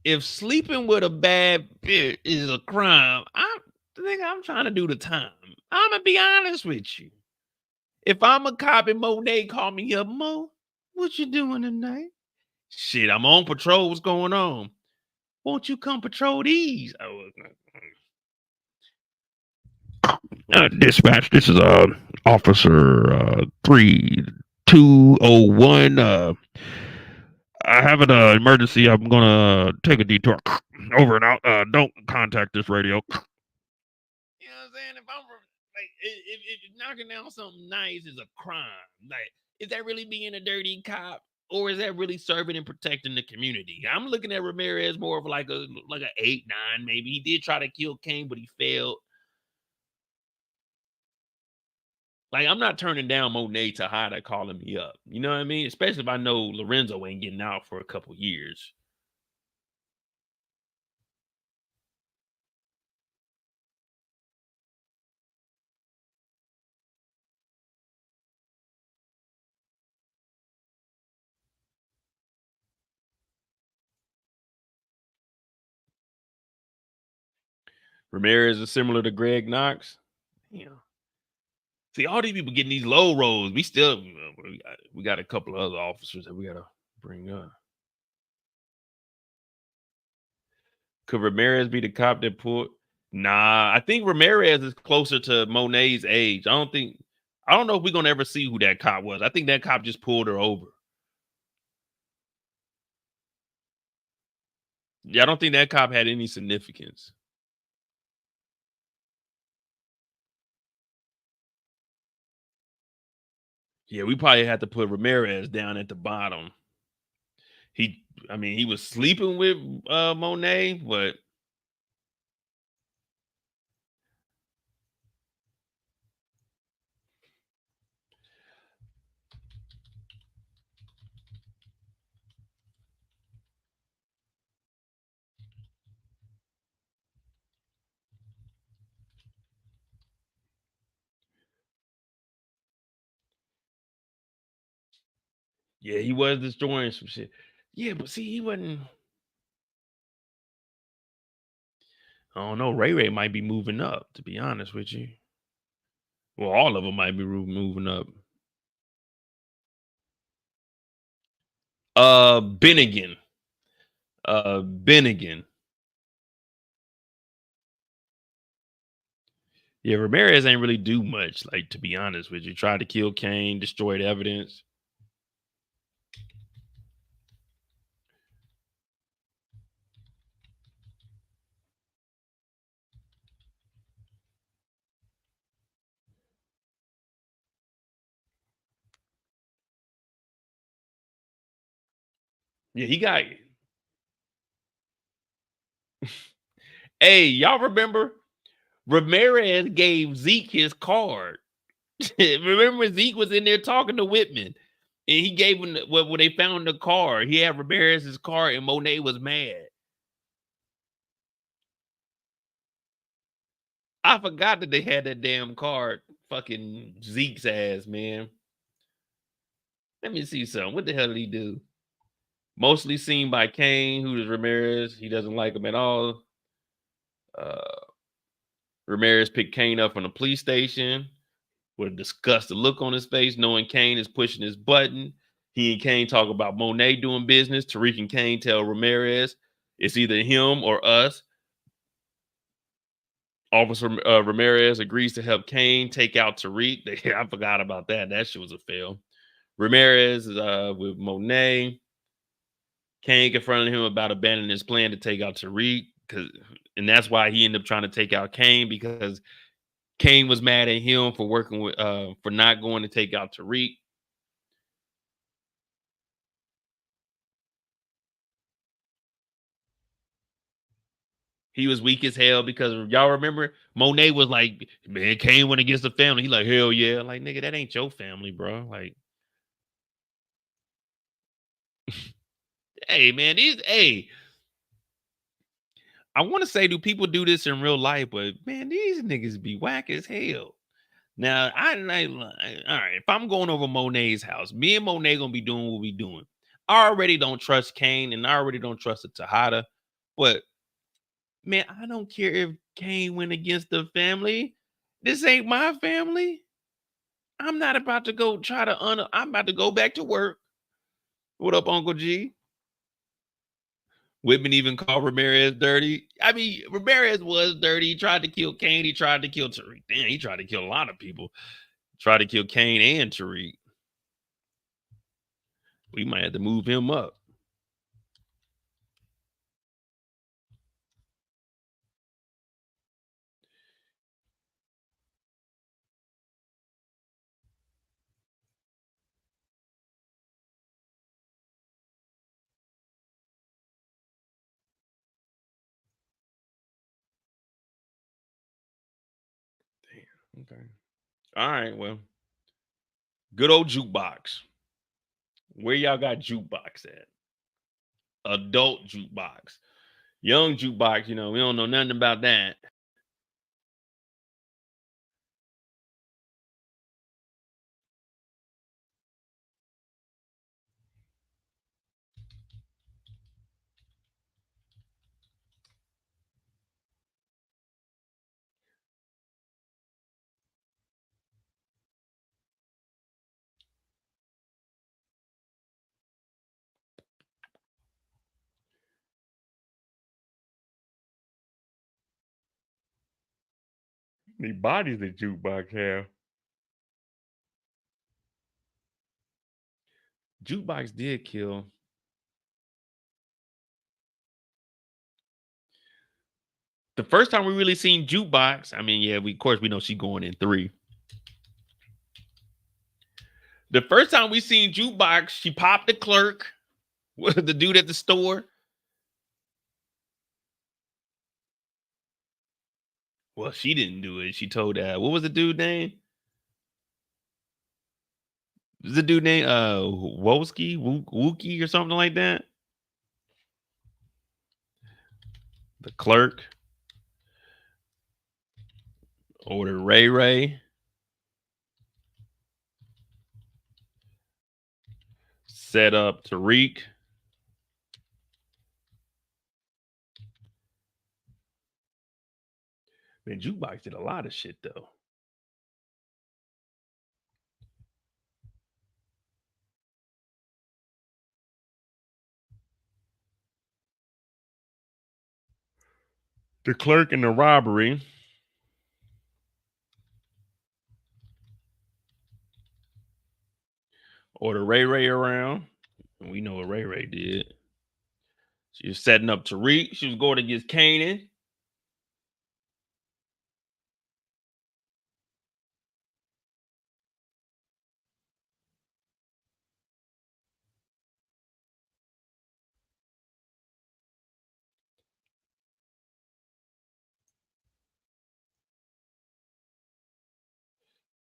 if sleeping with a bad bitch is a crime, I'm trying to do the time. I'm gonna be honest with you. If I'm a cop and Monet call me up, Mo, what you doing tonight? Shit, I'm on patrol. What's going on? Won't you come patrol these? Dispatch, this is Officer 3201. I have an emergency. I'm gonna take a detour. Over and out. Don't contact this radio. You know what I'm saying? If I'm like, if knocking down something nice is a crime, like, is that really being a dirty cop, or is that really serving and protecting the community? I'm looking at Ramirez more of like an 8-9, maybe. He did try to kill Kane, but he failed. Like, I'm not turning down Monet Tejada calling me up. You know what I mean? Especially if I know Lorenzo ain't getting out for a couple years. Ramirez is similar to Greg Knox. Yeah. See, all these people getting these low rolls. We got a couple of other officers that we gotta bring up. Could Ramirez be the cop that pulled? Nah, I think Ramirez is closer to Monet's age. I don't know if we're gonna ever see who that cop was. I think that cop just pulled her over. Yeah, I don't think that cop had any significance. Yeah, we probably had to put Ramirez down at the bottom. He was sleeping with Monet, but yeah, he was destroying some shit. Yeah, but see, he wasn't. I don't know. Ray might be moving up, to be honest with you. Well, all of them might be moving up. Bennigan. Bennigan. Yeah, Ramirez ain't really do much, like, to be honest with you. Tried to kill Kane, destroyed evidence. Yeah, he got. Hey, y'all remember Ramirez gave Zeke his card? Remember Zeke was in there talking to Whitman, and he gave him when they found the car. He had Ramirez's car, and Monet was mad. I forgot that they had that damn card. Fucking Zeke's ass, man. Let me see something. What the hell did he do? Mostly seen by Kane, who is Ramirez. He doesn't like him at all. Ramirez picked Kane up from the police station with a disgusted look on his face, knowing Kane is pushing his button. He and Kane talk about Monet doing business. Tariq and Kane tell Ramirez it's either him or us. Officer Ramirez agrees to help Kane take out Tariq. I forgot about that. That shit was a fail. Ramirez is with Monet. Kane confronted him about abandoning his plan to take out Tariq, and that's why he ended up trying to take out Kane, because Kane was mad at him for working with for not going to take out Tariq. He was weak as hell because y'all remember Monet was like, man, Kane went against the family. He like, hell yeah. Like, nigga, that ain't your family, bro. Like, hey, man, I want to say, do people do this in real life? But man, these niggas be whack as hell. Now, all right, if I'm going over Monet's house, me and Monet gonna be doing what we doing. I already don't trust Kane, and I already don't trust the Tejada. But man, I don't care if Kane went against the family. This ain't my family. I'm not about to go try to I'm about to go back to work. What up, Uncle G? Whitman even called Ramirez dirty. I mean, Ramirez was dirty. He tried to kill Kane. He tried to kill Tariq. Damn, he tried to kill a lot of people. Tried to kill Kane and Tariq. We might have to move him up. Damn. Okay. All right. Well, good old jukebox. Where y'all got jukebox at? Adult jukebox. Young jukebox, we don't know nothing about that. The bodies the jukebox have. Jukebox did kill. The first time we really seen Jukebox, I mean, yeah, of course we know she going in 3. The first time we seen Jukebox, she popped the clerk, the dude at the store. Well, she didn't do it. She told what was the dude name? The dude named Wookie or something like that. The clerk ordered Ray. Set up Tariq. Man, Jukebox did a lot of shit though. The clerk in the robbery. Order Ray around. And we know what Ray did. She was setting up Tariq. She was going against Kanan.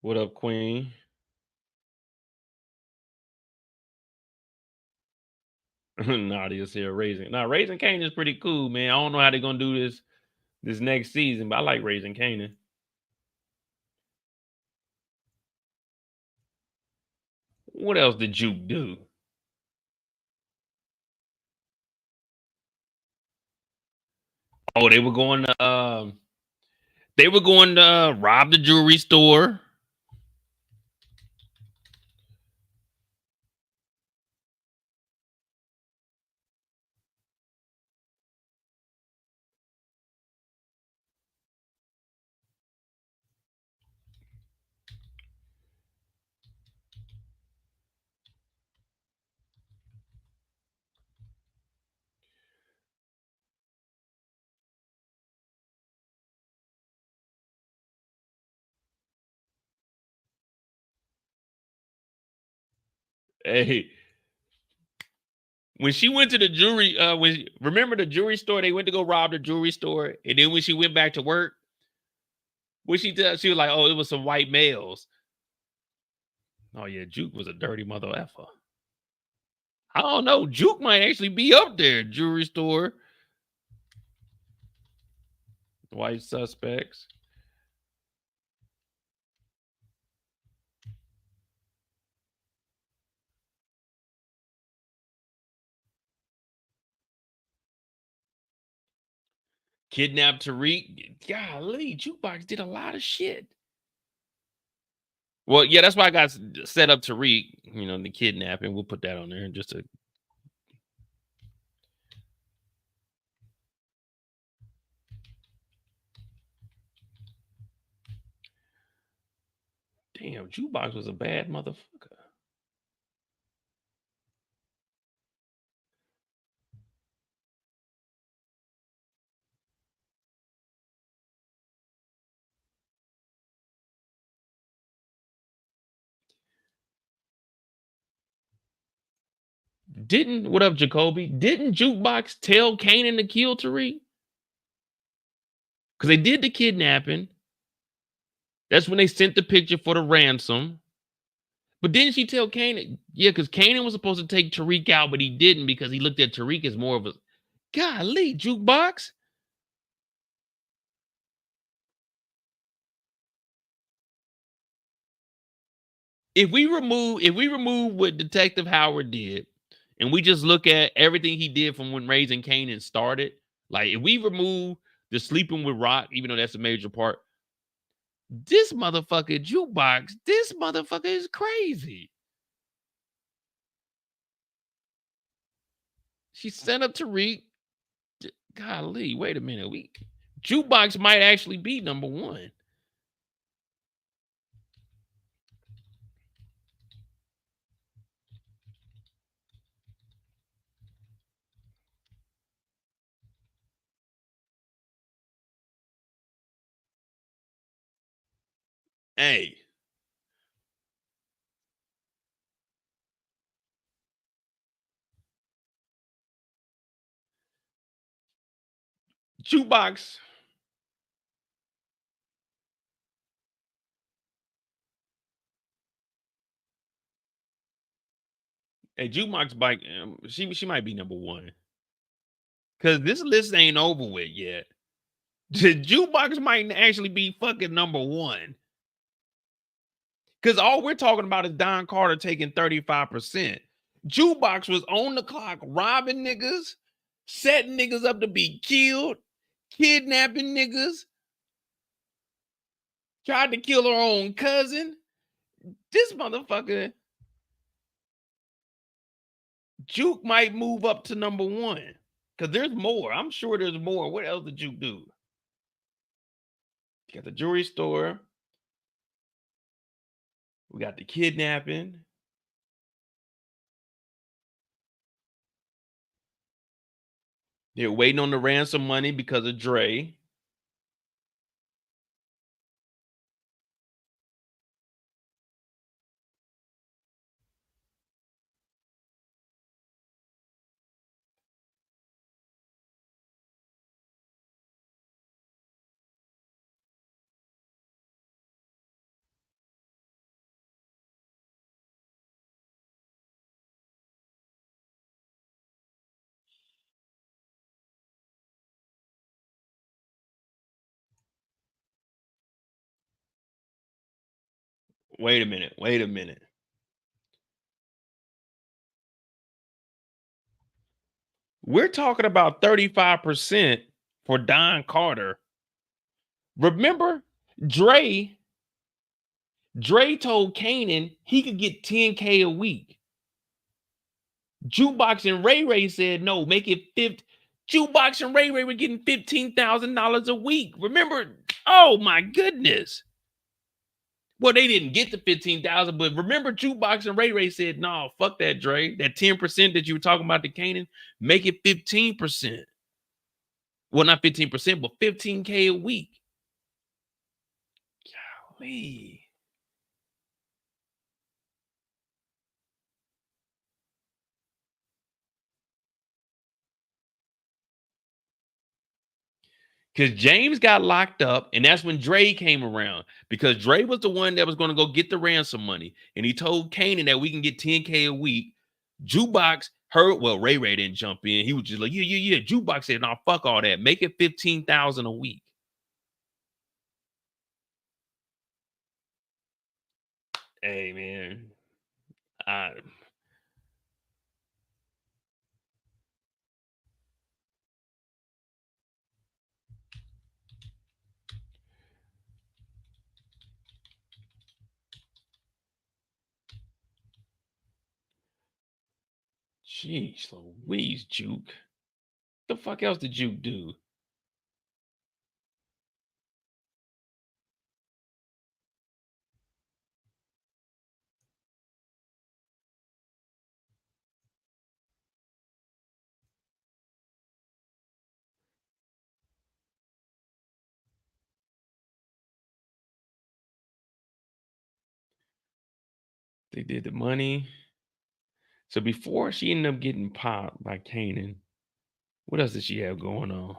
What up, Queen? Nadia's here raising. Now, Raising Kanan is pretty cool, man. I don't know how they're gonna do this next season, but I like Raising Kanan. What else did Juke do? Oh, they were going to rob the jewelry store. Hey, when she went to the jewelry, remember the jewelry store? They went to go rob the jewelry store, and then when she went back to work, what she did, she was like, "Oh, it was some white males." Oh yeah, Juke was a dirty mother effer. I don't know. Juke might actually be up there. Jewelry store, white suspects. Kidnapped Tariq. Golly, Jukebox did a lot of shit. Well, yeah, that's why I got set up Tariq, you know, the kidnapping. We'll put that on there just to. Damn, Jukebox was a bad motherfucker. What up, Jacoby? Didn't Jukebox tell Kanan to kill Tariq? Because they did the kidnapping. That's when they sent the picture for the ransom. But didn't she tell Kanan? Yeah, because Kanan was supposed to take Tariq out, but he didn't because he looked at Tariq as more of a golly, Jukebox. If we remove what Detective Howard did, and we just look at everything he did from when Raising Kanan started, like if we remove the sleeping with Rock, even though that's a major part, this motherfucker Jukebox, this motherfucker is crazy. She sent up Tariq. Golly, wait a minute. Jukebox might actually be number one. Hey. Jukebox. Hey, Jukebox bike. She might be number one. Cause this list ain't over with yet. The Jukebox might actually be fucking number one. Because all we're talking about is Don Carter taking 35%. Jukebox was on the clock robbing niggas, setting niggas up to be killed, kidnapping niggas, tried to kill her own cousin. This motherfucker, Juke might move up to number one. Because there's more. I'm sure there's more. What else did Juke do? You got the jewelry store. We got the kidnapping. They're waiting on the ransom money because of Dre. Wait a minute. Wait a minute. We're talking about 35% for Don Carter. Remember, Dre told Kanan he could get 10K a week. Jukebox and Ray Ray said no, make it 50. Jukebox and Ray Ray were getting $15,000 a week. Remember? Oh my goodness. Well, they didn't get the 15,000, but remember, Jukebox and Ray Ray said, "No, fuck that, Dre. That 10% that you were talking about to Kanan, make it 15%. Well, not 15%, but 15K a week." Golly. Because James got locked up, and that's when Dre came around. Because Dre was the one that was going to go get the ransom money, and he told Kanan that we can get $10K a week. Jukebox heard, well, Ray didn't jump in. He was just like, yeah. Jukebox said, "No, fuck all that. Make it $15,000 a week." Hey, man, I jeez Louise, Juke. The fuck else did Juke do? They did the money. So before she ended up getting popped by Kanan, what else did she have going on?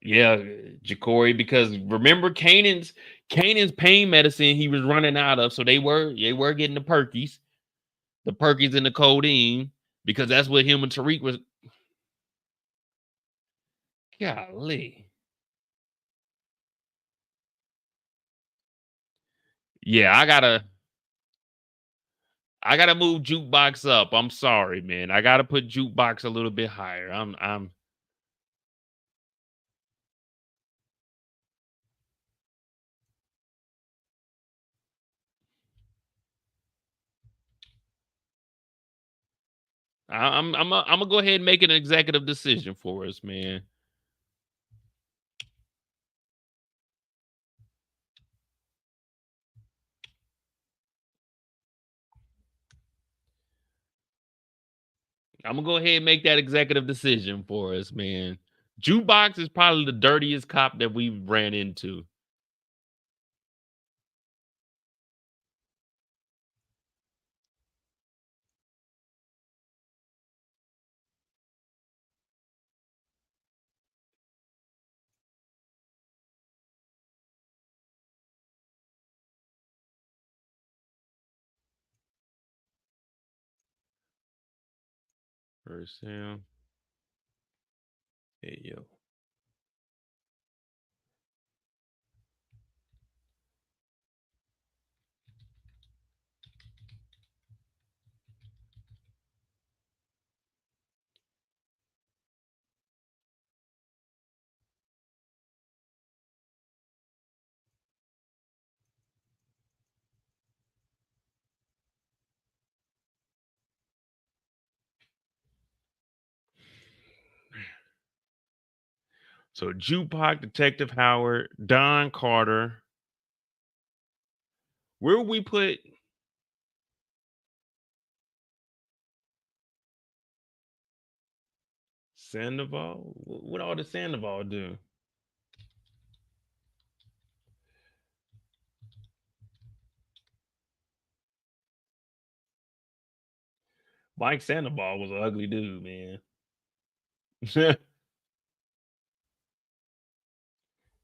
Yeah, Jacory, because remember Kanan's pain medicine he was running out of, so they were getting the perkies and the codeine, because that's what him and Tariq was. Golly. Yeah, I gotta move Jukebox up. I'm sorry, man. I gotta put Jukebox a little bit higher. I'm gonna go ahead and make an executive decision for us, man. I'm gonna go ahead and make that executive decision for us, man. Jukebox is probably the dirtiest cop that we've ran into. First Sam. Hey yo. So Jukebox, Detective Howard, Don Carter. Where would we put Sandoval? What all did Sandoval do? Mike Sandoval was an ugly dude, man.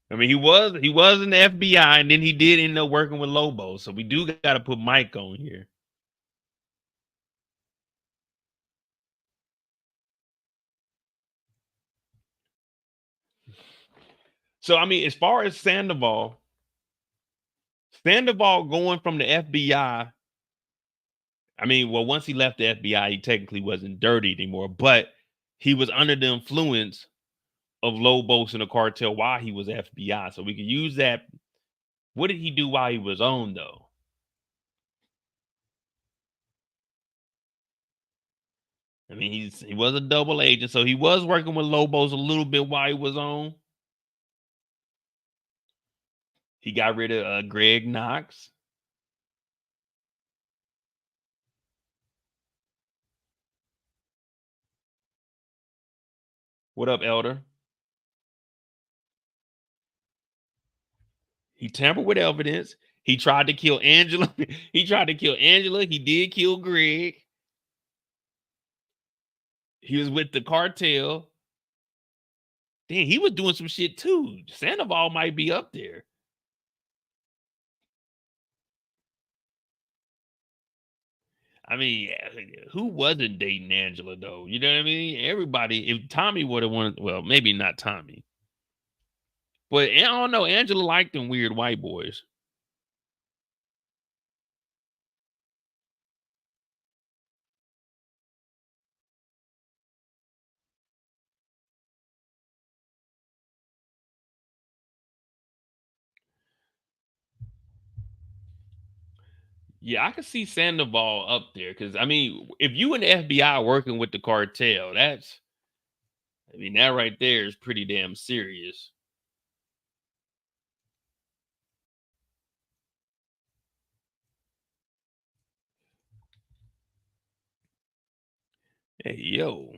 I mean, he was in the FBI, and then he did end up working with Lobo. So we do got to put Mike on here. So I mean, as far as Sandoval going from the FBI. I mean, well, once he left the FBI, he technically wasn't dirty anymore, but he was under the influence of Lobos and the cartel while he was FBI. So we could use that. What did he do while he was on, though? I mean, he was a double agent, so he was working with Lobos a little bit while he was on. He got rid of Greg Knox. What up, Elder? He tampered with evidence. He tried to kill Angela. He tried to kill Angela. He did kill Greg. He was with the cartel. Dang, he was doing some shit too. Sandoval might be up there. I mean, who wasn't dating Angela though? You know what I mean? Everybody. If Tommy would have wanted, well, maybe not Tommy, but I don't know. Angela liked them weird white boys. Yeah, I could see Sandoval up there because I mean, if you in the FBI working with the cartel, I mean, that right there is pretty damn serious. Hey, yo.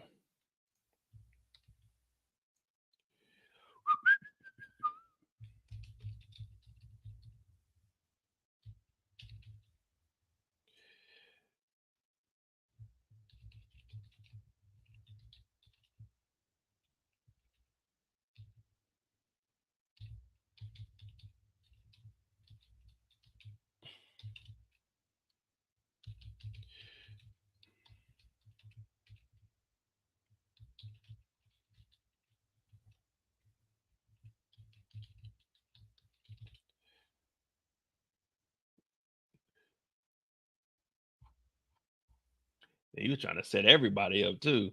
He was trying to set everybody up too.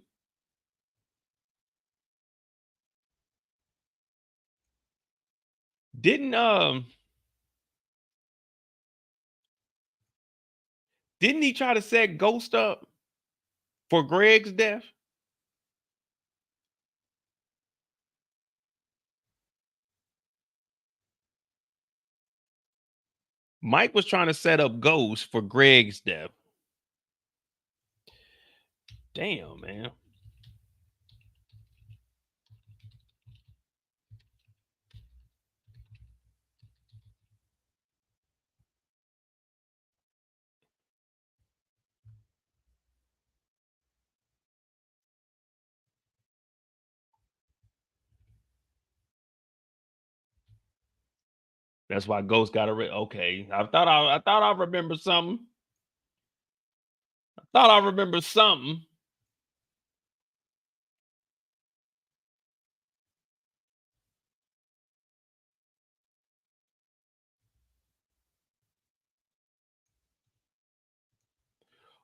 Didn't didn't he try to set Ghost up for Greg's death? Mike was trying to set up Ghost for Greg's death. Damn, man. That's why Ghost got a okay. I thought I remember something. I thought I remember something.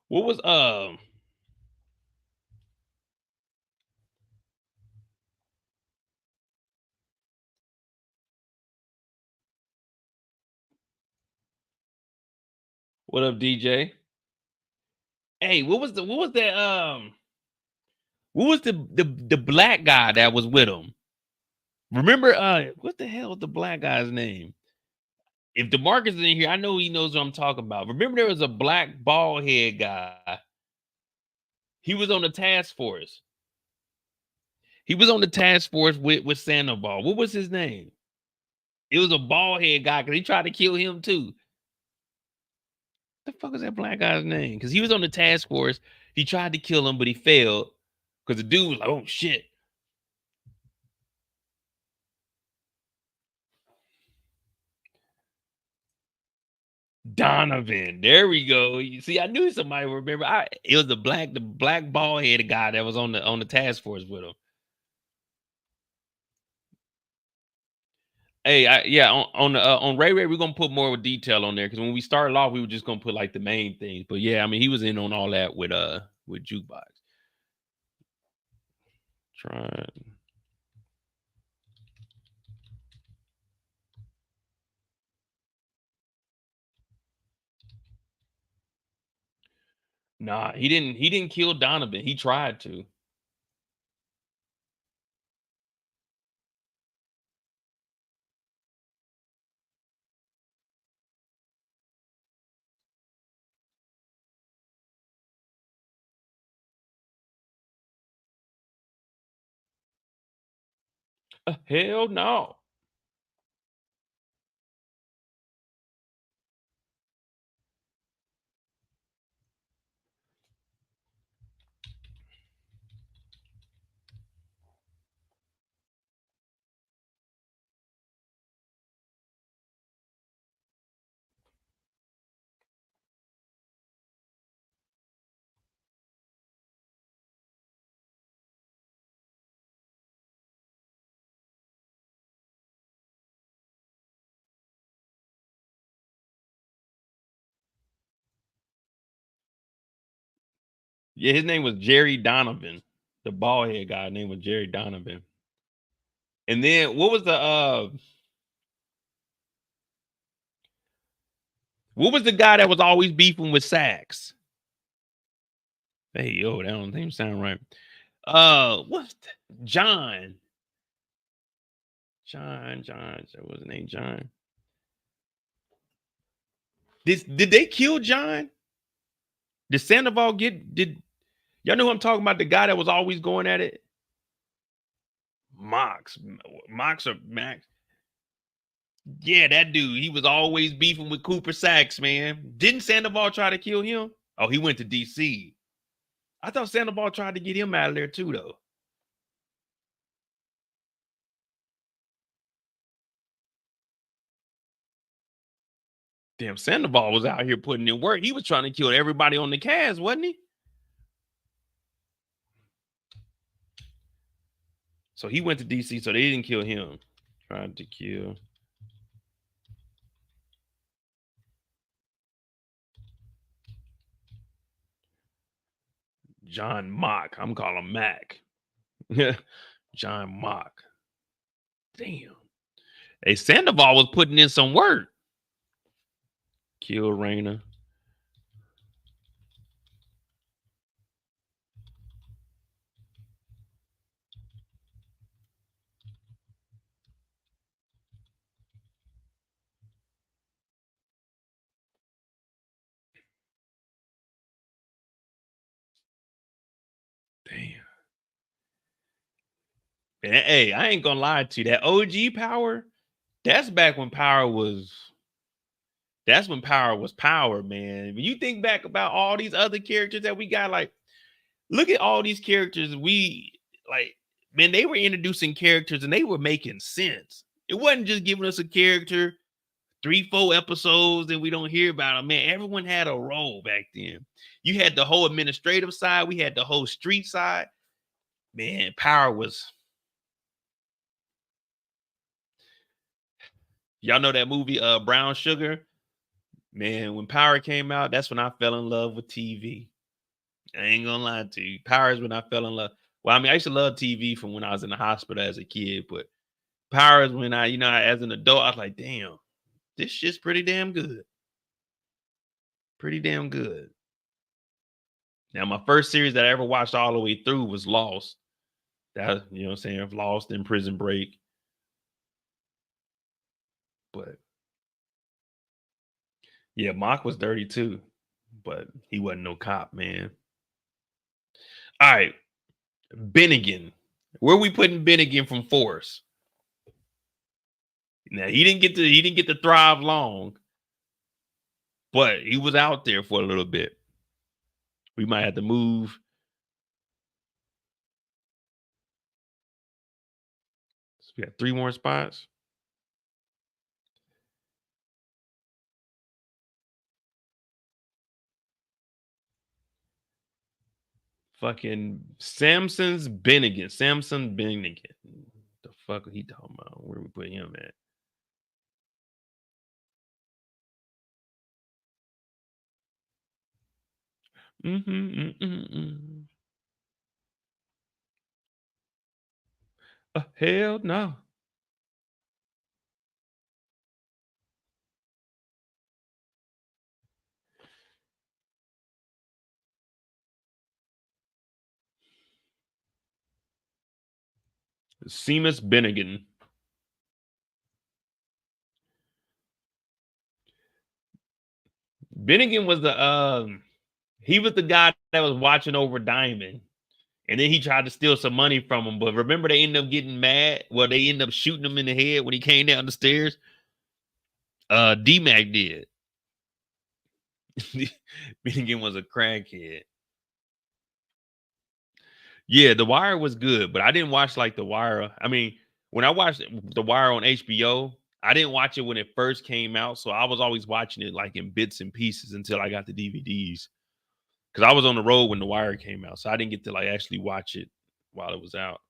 What was what up, DJ? Hey, what was the black guy that was with him? Remember what the hell was the black guy's name? If DeMarcus is in here, I know he knows what I'm talking about. Remember there was a black bald head guy. He was on the task force. He was on the task force with Sandoval. What was his name? It was a bald head guy because he tried to kill him too. The fuck is that black guy's name? Because he was on the task force. He tried to kill him, but he failed. Because the dude was like, oh shit. Donovan. There we go. You see, I knew somebody would remember. It was the black bald headed guy that was on the task force with him. Hey, yeah, on Ray Ray, we're gonna put more detail on there because when we started off, we were just gonna put like the main things. But yeah, I mean, he was in on all that with Jukebox. Trying. Nah, he didn't kill Donovan. He tried to. Hell no. Yeah, his name was Jerry Donovan. The bald head guy name was Jerry Donovan. And then what was the guy that was always beefing with Sax? Hey, yo, that don't even sound right. What's John? John. What was his name? John. Did they kill John? Did Sandoval did y'all know who I'm talking about? The guy that was always going at it? Mox or Max. Yeah, that dude. He was always beefing with Cooper Sax, man. Didn't Sandoval try to kill him? Oh, he went to DC. I thought Sandoval tried to get him out of there too, though. Damn, Sandoval was out here putting in work. He was trying to kill everybody on the cast, wasn't he? So he went to DC, so they didn't kill him. Tried to kill. John Mock. I'm calling him Mac. John Mock. Damn. Hey, Sandoval was putting in some work. Kill Raina. Damn. And, hey, I ain't gonna lie to you. That OG Power, that's back when Power was. That's when Power was Power, man. When you think back about all these other characters that we got, like, look at all these characters we like. Man, they were introducing characters and they were making sense. It wasn't just giving us a character 3-4 episodes and we don't hear about them. Man, everyone had a role back then. You had the whole administrative side, we had the whole street side. Man, Power was. Y'all know that movie, Brown Sugar? Man, when Power came out, that's when I fell in love with TV. I ain't gonna lie to you. Power is when I fell in love. Well, I mean, I used to love TV from when I was in the hospital as a kid, but Power is when I, as an adult, I was like, damn, this shit's pretty damn good. Pretty damn good. Now, my first series that I ever watched all the way through was Lost. That, you know what I'm saying? Lost and Prison Break. But yeah, Mock was dirty too, but he wasn't no cop, man. All right. Bennigan. Where we putting Bennigan from Force? Now he didn't get to thrive long, but he was out there for a little bit. We might have to move. So we got 3 more spots. Fucking Samson Bennigan. The fuck are he talking about? Where we put him at? Hell no. Seamus Bennigan. Bennigan was he was the guy that was watching over Diamond And then he tried to steal some money from him. But remember, they ended up getting mad. Well, they ended up shooting him in the head when he came down the stairs. D-Mac did. Finnegan was a crackhead. Yeah, The Wire was good, but I didn't watch like The Wire. I mean, when I watched The Wire on HBO, I didn't watch it when it first came out. So I was always watching it like in bits and pieces until I got the DVDs. Because I was on the road when The Wire came out. So I didn't get to like actually watch it while it was out.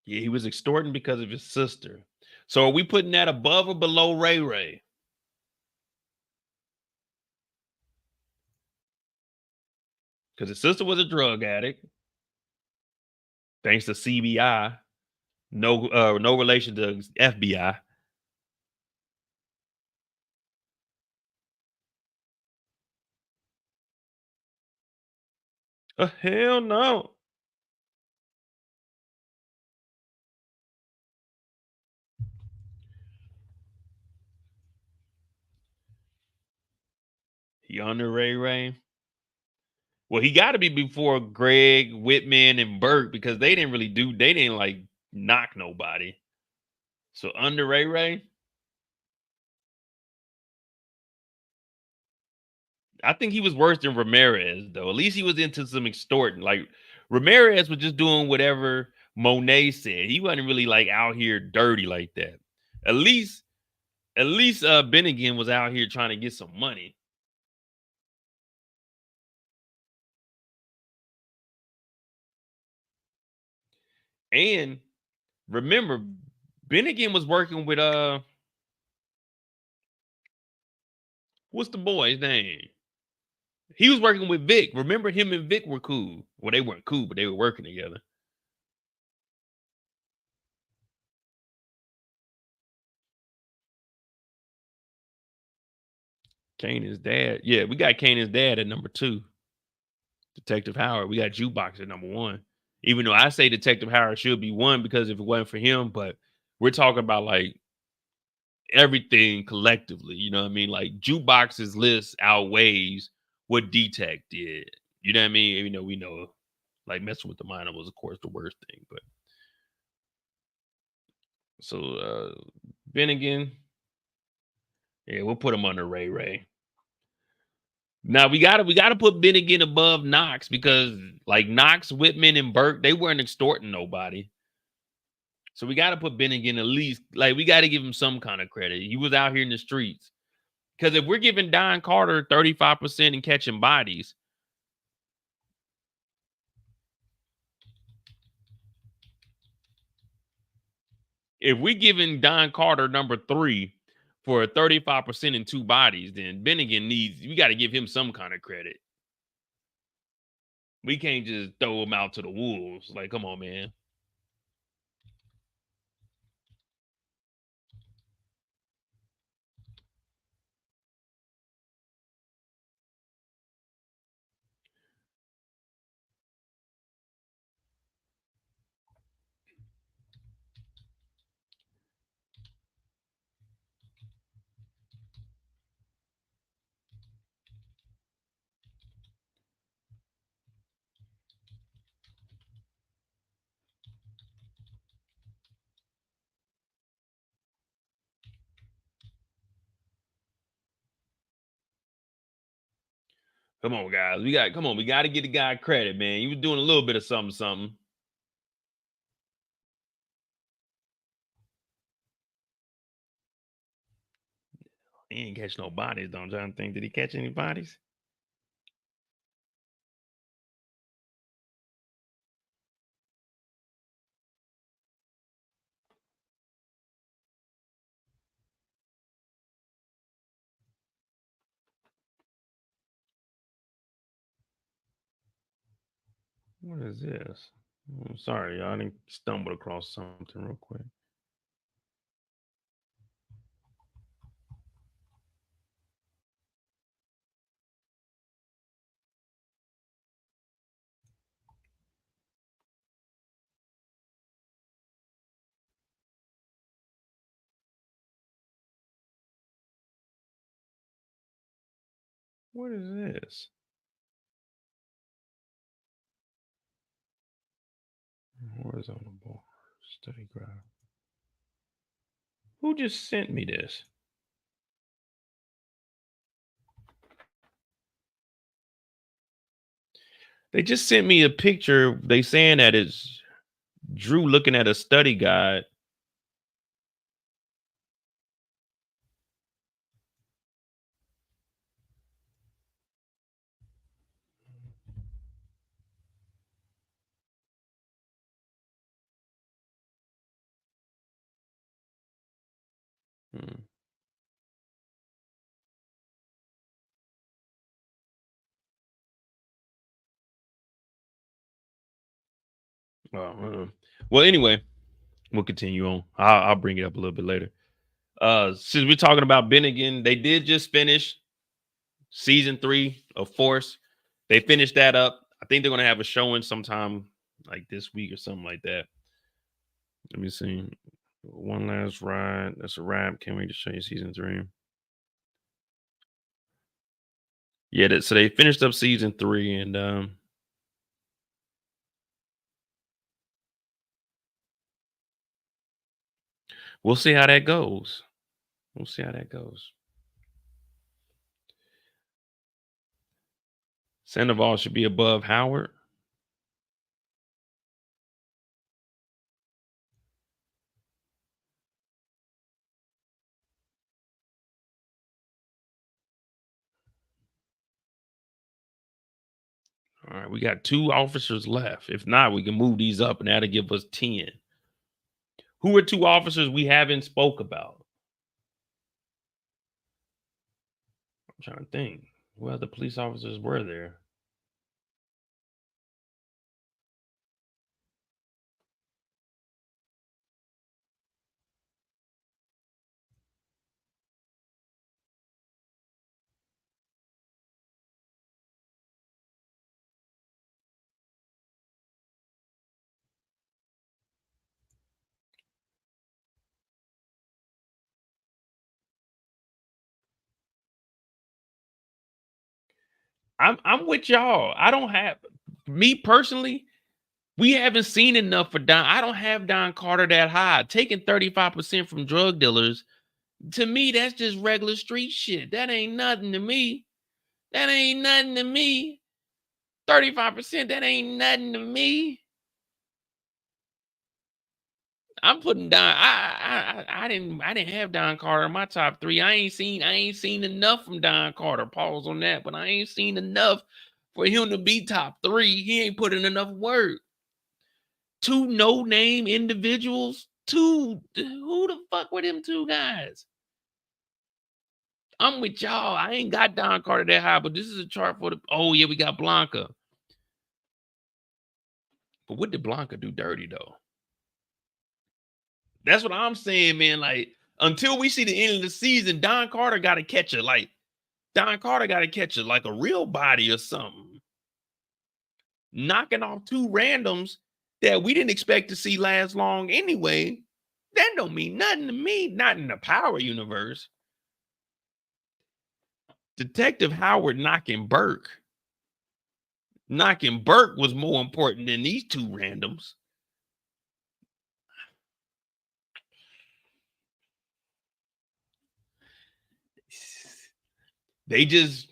Yeah, he was extorting because of his sister. So are we putting that above or below Ray Ray? Because his sister was a drug addict. Thanks to CBI. No relation to FBI. Hell no. He under Ray Ray. Well, he got to be before Greg, Whitman, and Burke because they didn't like knock nobody. So under Ray Ray, I think he was worse than Ramirez though. At least he was into some extorting. Like Ramirez was just doing whatever Monet said. He wasn't really like out here dirty like that. At least Bennigan was out here trying to get some money. And remember, Bennigan was working with what's the boy's name? He was working with Vic. Remember, him and Vic were cool. Well, they weren't cool, but they were working together. Kanan's dad. Yeah, we got Kanan's dad at number 2. Detective Howard. We got Jukebox at number 1. Even though I say Detective Howard should be 1 because if it wasn't for him, but we're talking about like everything collectively. You know what I mean? Like Jukebox's list outweighs what D-Tech did. You know what I mean? Even though we know like messing with the minor was of course the worst thing, but so Bennigan, yeah, we'll put him under Ray Ray. Now we gotta put Bennigan above Knox because like Knox, Whitman, and Burke, they weren't extorting nobody. So we gotta put Bennigan at least, like we gotta give him some kind of credit. He was out here in the streets. Because if we're giving Don Carter 35% and catching bodies, if we're giving Don Carter number 3 for 35% and 2 bodies, then Bennigan we got to give him some kind of credit. We can't just throw him out to the wolves. Like, come on, man. Come on, guys. We got to get the guy credit, man. He was doing a little bit of something, something. He ain't catch no bodies, don't John think? Did he catch any bodies? What is this? I'm sorry, y'all. I didn't stumble across something real quick. What is this? Horizontal bar. Study graph. Who just sent me this? They just sent me a picture. They saying that it's Drew looking at a study guide. Well, anyway, we'll continue on. I'll bring it up a little bit later. Since we're talking about Bennigan, they did just finish season 3 of Force. They finished that up. I think they're gonna have a showing sometime like this week or something like that. Let me see. One last ride. That's a wrap. Can't wait to show you season 3. Yeah, so they finished up season 3, and we'll see how that goes. Sandoval should be above Howard. All right, we got 2 officers left. If not, we can move these up, and that'll give us 10. Who are 2 officers we haven't spoke about? I'm trying to think. What other police officers were there? I'm with y'all. I don't have me personally. We haven't seen enough for Don. I don't have Don Carter that high. Taking 35% from drug dealers, to me, that's just regular street shit. That ain't nothing to me. 35%, that ain't nothing to me. I'm putting Don. I didn't have Don Carter in my top 3. I ain't seen enough from Don Carter. Pause on that, but I ain't seen enough for him to be top 3. He ain't put in enough work. 2 no-name individuals. 2. Who the fuck were them 2 guys? I'm with y'all. I ain't got Don Carter that high, but this is a chart for the. Oh yeah, we got Blanca. But what did Blanca do dirty though? That's what I'm saying, man. Like, until we see the end of the season, Don Carter got to catch it. Like, Don Carter got to catch it like a real body or something. Knocking off 2 randoms that we didn't expect to see last long anyway. That don't mean nothing to me. Not in the Power universe. Detective Howard knocking Burke. Knocking Burke was more important than these 2 randoms. They just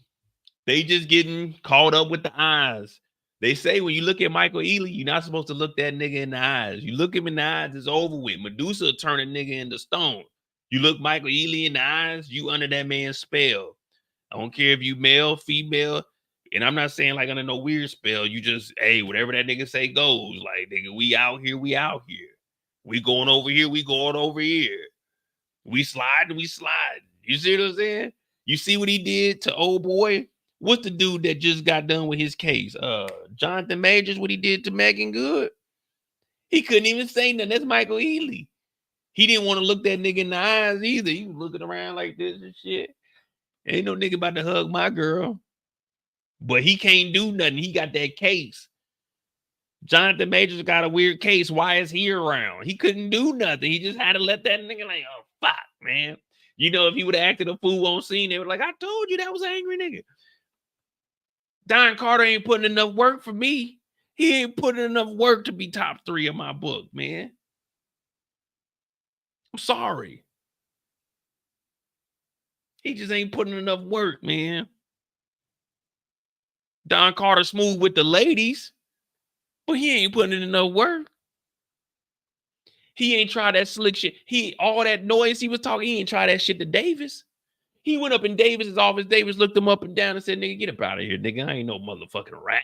getting caught up with the eyes. They say when you look at Michael Ealy, you're not supposed to look that nigga in the eyes. You look him in the eyes, it's over with. Medusa turn a nigga into stone. You look Michael Ealy in the eyes, you under that man's spell. I don't care if you male, female, and I'm not saying like under no weird spell. You just, hey, whatever that nigga say goes. Like, nigga, we out here. We going over here, we going over here. We slide. You see what I'm saying? You see what he did to old boy? What's the dude that just got done with his case? Jonathan Majors, what he did to Megan Good? He couldn't even say nothing. That's Michael Ealy. He didn't want to look that nigga in the eyes either. He was looking around like this and shit. Ain't no nigga about to hug my girl. But he can't do nothing. He got that case. Jonathan Majors got a weird case. Why is he around? He couldn't do nothing. He just had to let that nigga like, oh, fuck, man. You know, if he would have acted a fool on scene, they were like, I told you that was an angry nigga. Don Carter ain't putting enough work for me. He ain't putting enough work to be top 3 of my book, man. I'm sorry. He just ain't putting enough work, man. Don Carter smooth with the ladies, but he ain't putting in enough work. He ain't tried that slick shit. All that noise he was talking, he ain't tried that shit to Davis. He went up in Davis's office. Davis looked him up and down and said, nigga, get up out of here, nigga. I ain't no motherfucking rat.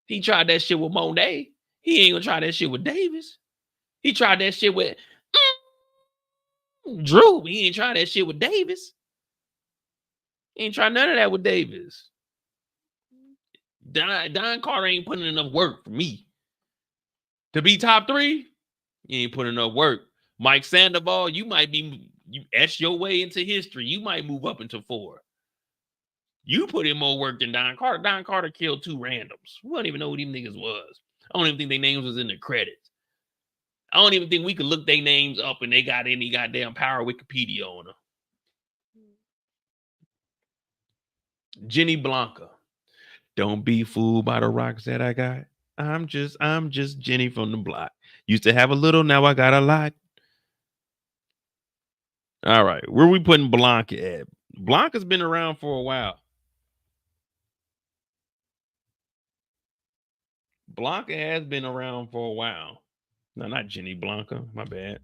He tried that shit with Monet. He ain't gonna try that shit with Davis. He tried that shit with Drew. He ain't tried that shit with Davis. He ain't tried none of that with Davis. Don Carter ain't putting enough work for me. To be top 3, you ain't putting enough work. Mike Sandoval, you etch your way into history. You might move up into 4. You put in more work than Don Carter. Don Carter killed 2 randoms. We don't even know who these niggas was. I don't even think their names was in the credits. I don't even think we could look their names up and they got any goddamn Power Wikipedia on them. Jenny Blanca. Don't be fooled by the rocks that I got. I'm just Jenny from the block. Used to have a little, now I got a lot. All right, where we putting Blanca at? Blanca's been around for a while. Blanca has been around for a while. No, not Jenny Blanca. My bad.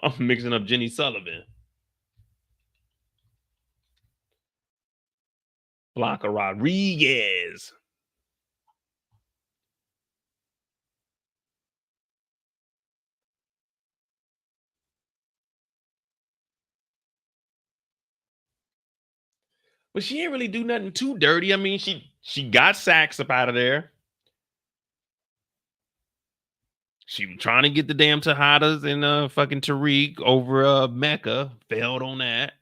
I'm mixing up Jenny Sullivan. Blanca Rodriguez. But she didn't really do nothing too dirty. I mean, she got Sax up out of there. She was trying to get the damn Tejadas and fucking Tariq over Mecca. Failed on that.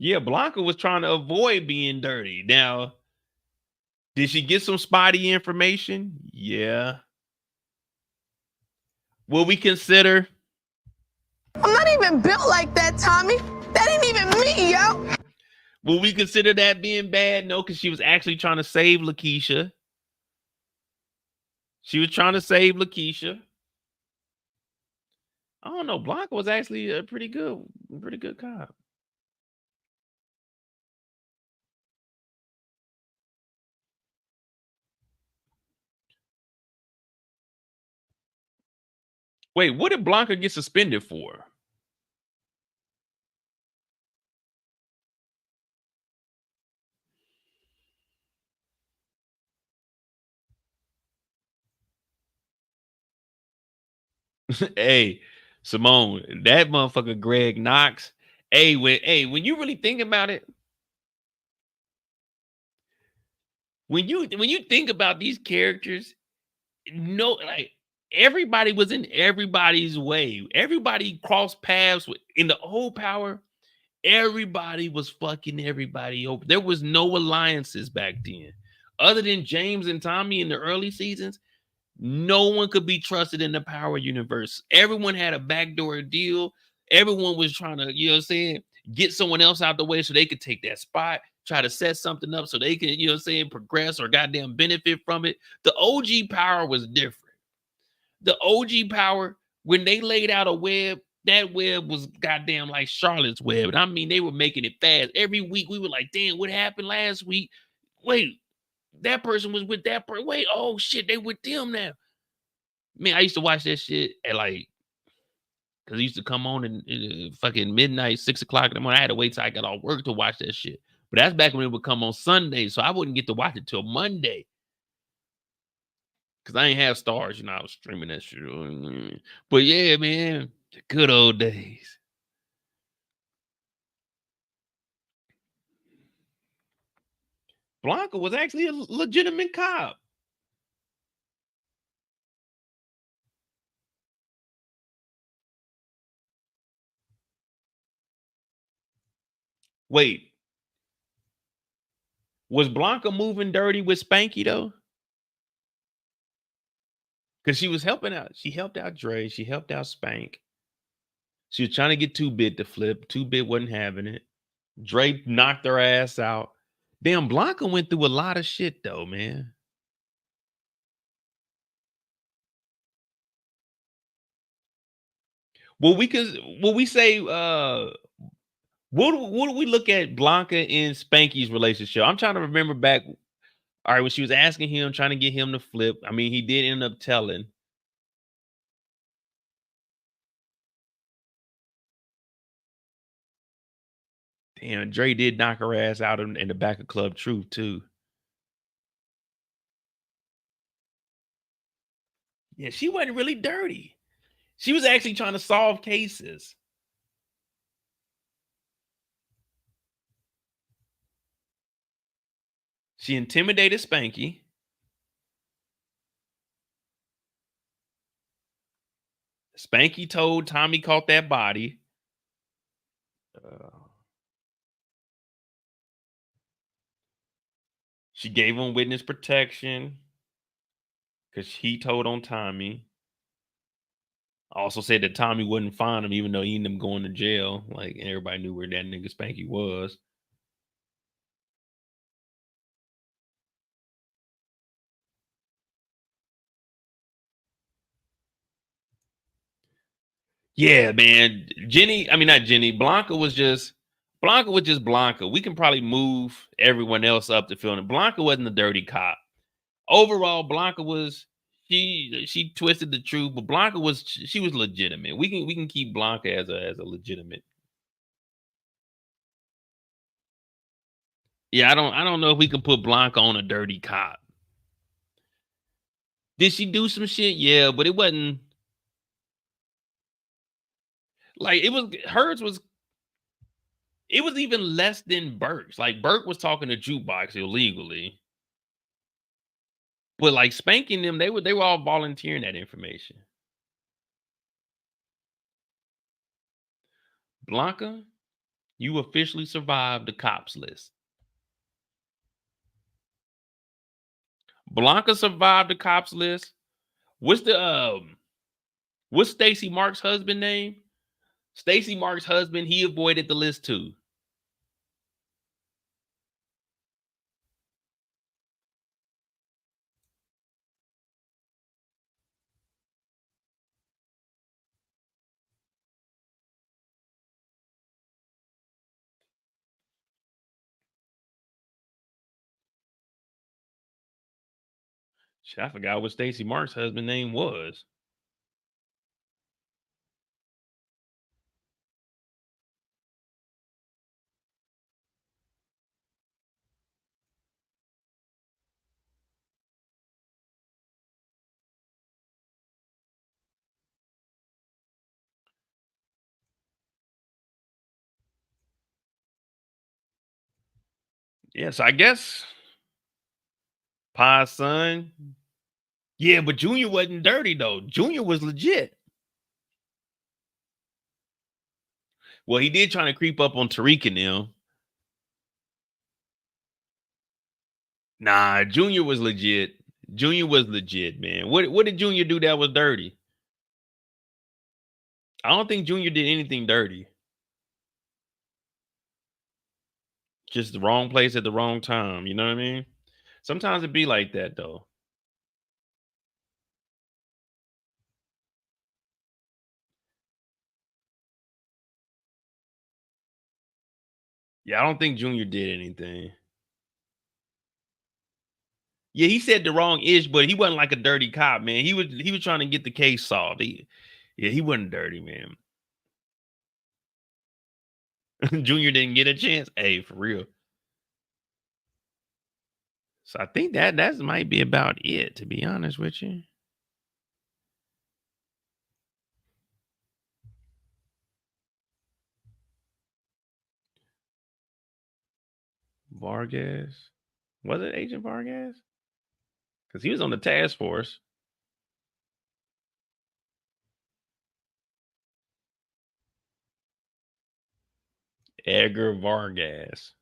Yeah, Blanca was trying to avoid being dirty. Now, did she get some spotty information? Yeah. Will we consider? I'm not even built like that, Tommy. That ain't even me, yo. Will we consider that being bad? No, because she was actually trying to save Lakeisha. She was trying to save Lakeisha. I don't know. Blanca was actually a pretty good cop. Wait, what did Blanca get suspended for? Hey, Simone, that motherfucker Greg Knox. Hey, when you really think about it, when you think about these characters, no, like everybody was in everybody's way. Everybody crossed paths in the old power. Everybody was fucking everybody over. There was no alliances back then, other than James and Tommy in the early seasons. No one could be trusted in the power universe. Everyone had a backdoor deal. Everyone was trying to, you know what I'm saying, get someone else out the way so they could take that spot, try to set something up so they can, you know what I'm saying, progress or goddamn benefit from it. The OG power was different. The OG power, when they laid out a web, that web was goddamn like Charlotte's web. And I mean, they were making it fast. Every week we were like, damn, what happened last week? Wait, that person was with that person. Wait, oh shit, they with them now. Man, I used to watch that shit at like, because it used to come on in fucking midnight, 6 o'clock in the morning. I had to wait till I got off work to watch that shit. But that's back when it would come on Sunday, so I wouldn't get to watch it till Monday. Because I ain't have stars, you know, I was streaming that shit. But yeah, man, the good old days. Blanca was actually a legitimate cop. Wait, was Blanca moving dirty with Spanky though? Because she was helping out. She helped out Dre. She helped out Spank. She was trying to get 2-Bit to flip. 2-Bit wasn't having it. Dre knocked her ass out. Damn, Blanca went through a lot of shit though, man. Well, we say what do we look at Blanca and Spanky's relationship? I'm trying to remember back. All right, when she was asking him, trying to get him to flip. I mean, he did end up telling. Damn, Dre did knock her ass out in the back of Club Truth, too. Yeah, she wasn't really dirty. She was actually trying to solve cases. She intimidated Spanky. Spanky told Tommy caught that body. She gave him witness protection because he told on Tommy. Also said that Tommy wouldn't find him, even though he ended up going to jail. Like, everybody knew where that nigga Spanky was. Yeah, man. Not Jenny. Blanca was just Blanca. We can probably move everyone else up to film it. Blanca wasn't a dirty cop. Overall, Blanca was she twisted the truth, but Blanca was she was legitimate. We can keep Blanca as a legitimate. Yeah, I don't know if we can put Blanca on a dirty cop. Did she do some shit? Yeah, but it wasn't like it was hers was it was even less than Burke's. Like Burke was talking to Jukebox illegally. But like spanking them, they were all volunteering that information. Blanca, you officially survived the cops list. Blanca survived the cops list. What's Stacy Mark's husband name? Stacy Mark's husband, he avoided the list too. Shit, I forgot what Stacy Mark's husband name was. Yes, I guess Pa's son. Yeah, but Junior wasn't dirty though. Junior was legit. Well, he did trying to creep up on Tariq and them. Nah, Junior was legit. Junior was legit, man. What did Junior do that was dirty? I don't think Junior did anything dirty. Just the wrong place at the wrong time. You know what I mean? Sometimes it be like that though. Yeah, I don't think Junior did anything. Yeah, he said the wrong ish, but he wasn't like a dirty cop, man. He was trying to get the case solved. He wasn't dirty, man. Junior didn't get a chance. Hey, for real. So I think that might be about it, to be honest with you. Vargas. Was it Agent Vargas? Because he was on the task force. Edgar Vargas.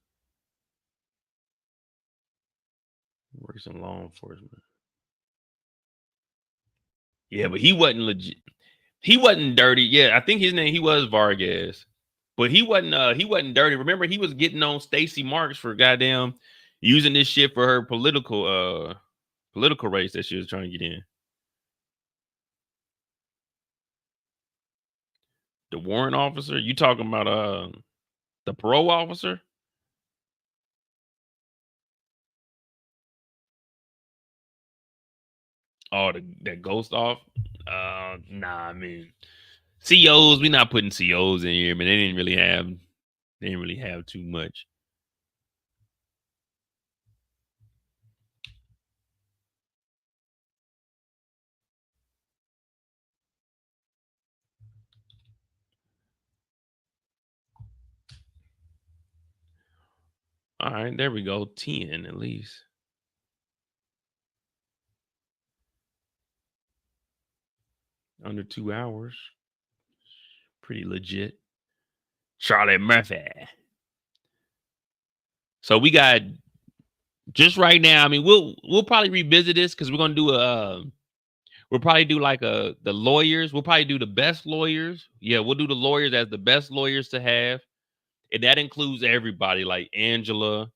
Works in law enforcement. Yeah, but he wasn't legit. He wasn't dirty. Yeah, I think his name he was Vargas, but he wasn't dirty. Remember, he was getting on Stacey Marks for goddamn using this shit for her political race that she was trying to get in. The warrant officer? You talking about the parole officer? Oh, that ghost off? Nah, I mean COs, we not putting COs in here, but they didn't really have too much. All right, there we go. 10 at least. Under 2 hours. Pretty legit. Charlie Murphy. So we got just right now. I mean, we'll probably revisit this because we're gonna do we'll probably do like the lawyers. We'll probably do the best lawyers. Yeah, we'll do the lawyers as the best lawyers to have, and that includes everybody like Angela,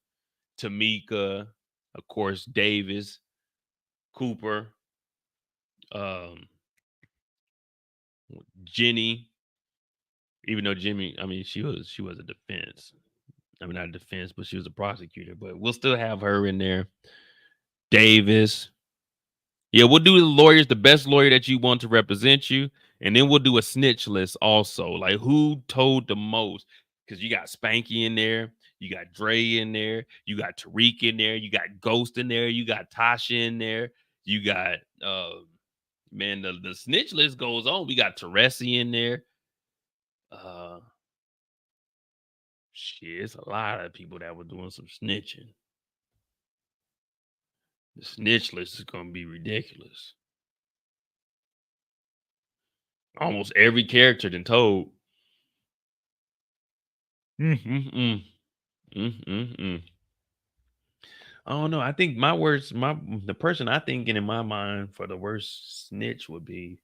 Tamika, of course, Davis, Cooper, um, Jenny. Even though Jimmy, I mean, she was a defense. I mean, not a defense, but she was a prosecutor. But we'll still have her in there. Davis. Yeah, we'll do the lawyers, the best lawyer that you want to represent you, and then we'll do a snitch list also, like who told the most. Because you got Spanky in there, you got Dre in there, you got Tariq in there, you got Ghost in there, you got Tasha in there, you got man, the snitch list goes on. We got Teresi in there. Shit, it's a lot of people that were doing some snitching. The snitch list is gonna be ridiculous. Almost every character then told. Mm-mm-mm. Mm-mm-mm. I don't know. I think the person I thinking in my mind for the worst snitch would be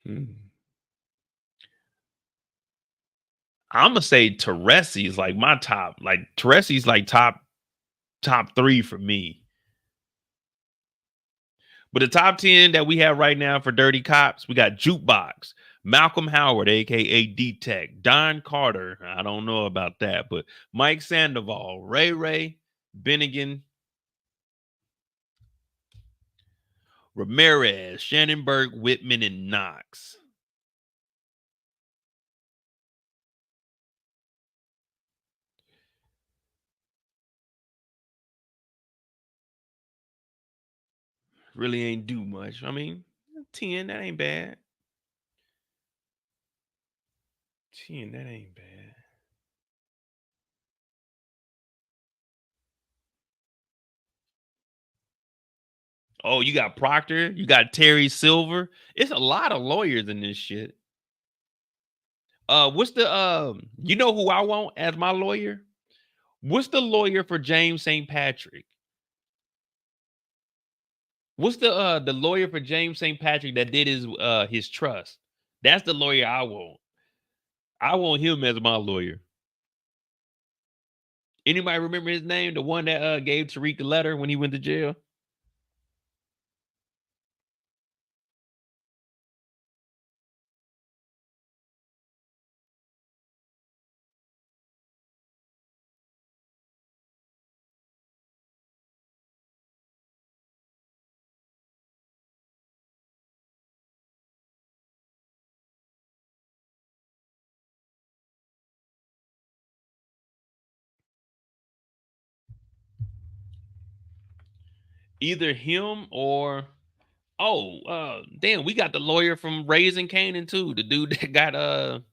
hmm, I'm gonna say Teresi is like my top. Like Teresi's like top 3 for me. But the top 10 that we have right now for Dirty Cops, we got Jukebox, Malcolm Howard, aka D-Tech, Don Carter. I don't know about that, but Mike Sandoval, Ray, Bennigan, Ramirez, Shannonberg, Whitman, and Knox. Really ain't do much. I mean, 10, that ain't bad. 10, that ain't bad. Oh, you got Proctor, you got Terry Silver. It's a lot of lawyers in this shit. What's the you know who I want as my lawyer? What's the lawyer for James St. Patrick? What's the lawyer for James St. Patrick that did his trust? That's the lawyer I want. I want him as my lawyer. Anybody remember his name? The one that gave Tariq the letter when he went to jail? Either him or damn, we got the lawyer from Raising Canaan too. The dude that got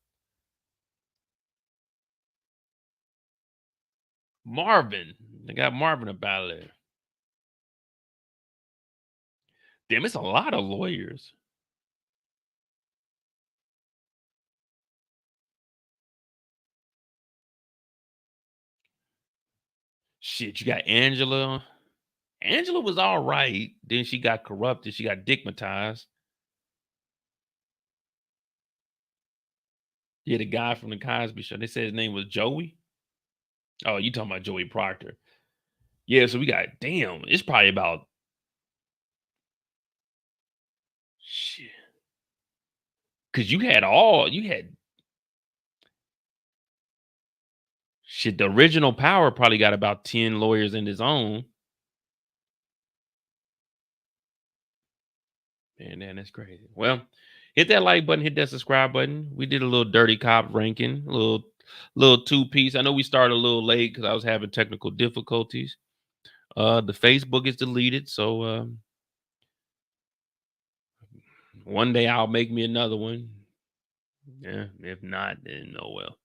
Marvin. They got Marvin about it. Damn, it's a lot of lawyers. Shit, you got Angela, Angela was all right. Then she got corrupted. She got digmatized. Yeah, the guy from the Cosby Show. They said his name was Joey. Oh, you talking about Joey Proctor? Yeah. So we got damn. It's probably about shit. Cause you had shit. The original Power probably got about 10 lawyers in his own. Man, that's crazy. Well, hit that like button, hit that subscribe button. We did a little dirty cop ranking, a little two-piece. I know we started a little late because I was having technical difficulties. The Facebook is deleted, so one day I'll make me another one. Yeah, if not, then oh well.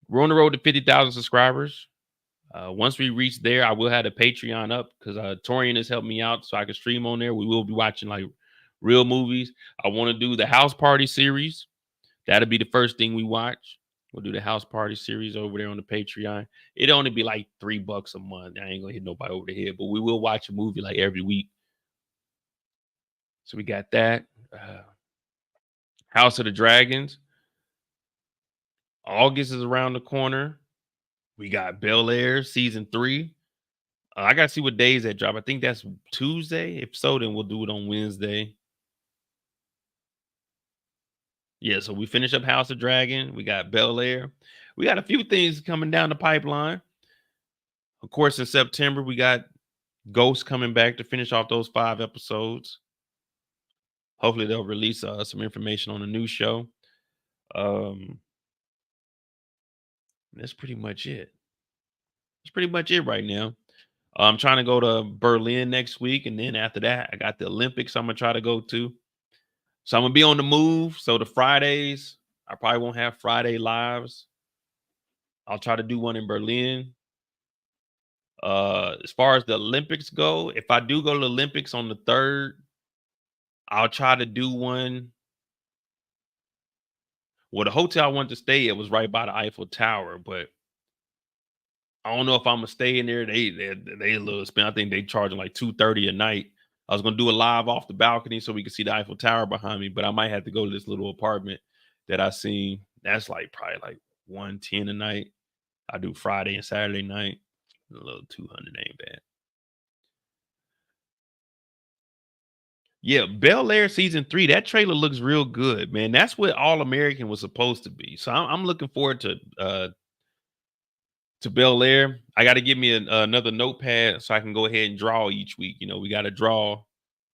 We're on the road to 50,000 subscribers. Once we reach there, I will have the Patreon up because Torian has helped me out so I can stream on there. We will be watching like real movies. I want to do the house party series. That'll be the first thing we watch. We'll do the house party series over there on the Patreon. It'll only be like $3 a month. I ain't gonna hit nobody over the head, but we will watch a movie like every week. So we got that. House of the Dragons. August is around the corner. We got Bel Air season 3. I gotta see what days that drop. I think that's Tuesday. If so, then we'll do it on Wednesday. Yeah, so we finish up House of Dragon. We got Bel Air. We got a few things coming down the pipeline. Of course, in September, we got Ghost coming back to finish off those 5 episodes. Hopefully, they'll release some information on the new show. That's pretty much it. That's pretty much it right now. I'm trying to go to Berlin next week, and then after that, I got the Olympics I'm gonna try to go to. So I'm gonna be on the move. So the Fridays, I probably won't have Friday lives. I'll try to do one in Berlin. As far as the Olympics go, if I do go to the Olympics on the 3rd, I'll try to do one. Well, the hotel I wanted to stay at was right by the Eiffel Tower, but I don't know if I'm gonna stay in there. They a little spin. I think they charging like $230 a night. I was gonna do a live off the balcony so we could see the Eiffel Tower behind me, but I might have to go to this little apartment that I seen. That's like probably like $110 a night. I do Friday and Saturday night. A little 200 ain't bad. Yeah, Bel Air season 3. That trailer looks real good, man. That's what All American was supposed to be. So I'm looking forward to Bel Air. I got to give me another notepad so I can go ahead and draw each week. You know, we got to draw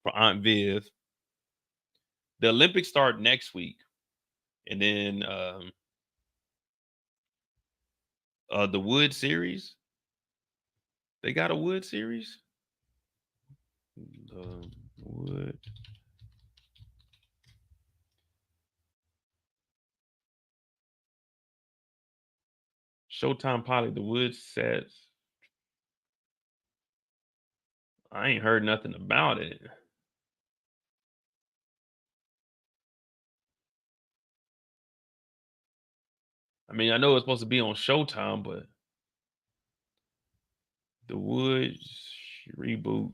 for Aunt Viv. The Olympics start next week, and then the Wood series. They got a Wood series. Wood. Showtime pilot, the Wood sets. I ain't heard nothing about it. I mean, I know it's supposed to be on Showtime, but the Woods reboot.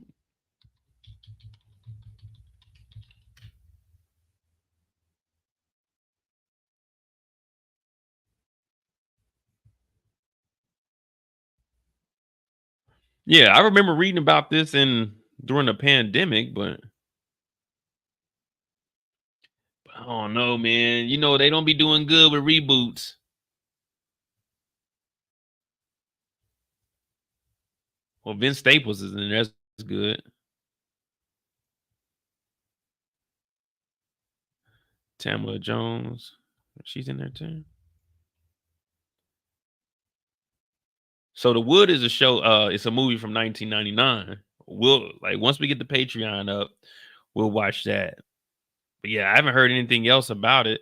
Yeah, I remember reading about this during the pandemic, but I don't know, man. You know, they don't be doing good with reboots. Well, Vince Staples is in there. That's good. Tamala Jones, she's in there too. So The Wood is a show. It's a movie from 1999. We'll once we get the Patreon up, we'll watch that. But yeah, I haven't heard anything else about it.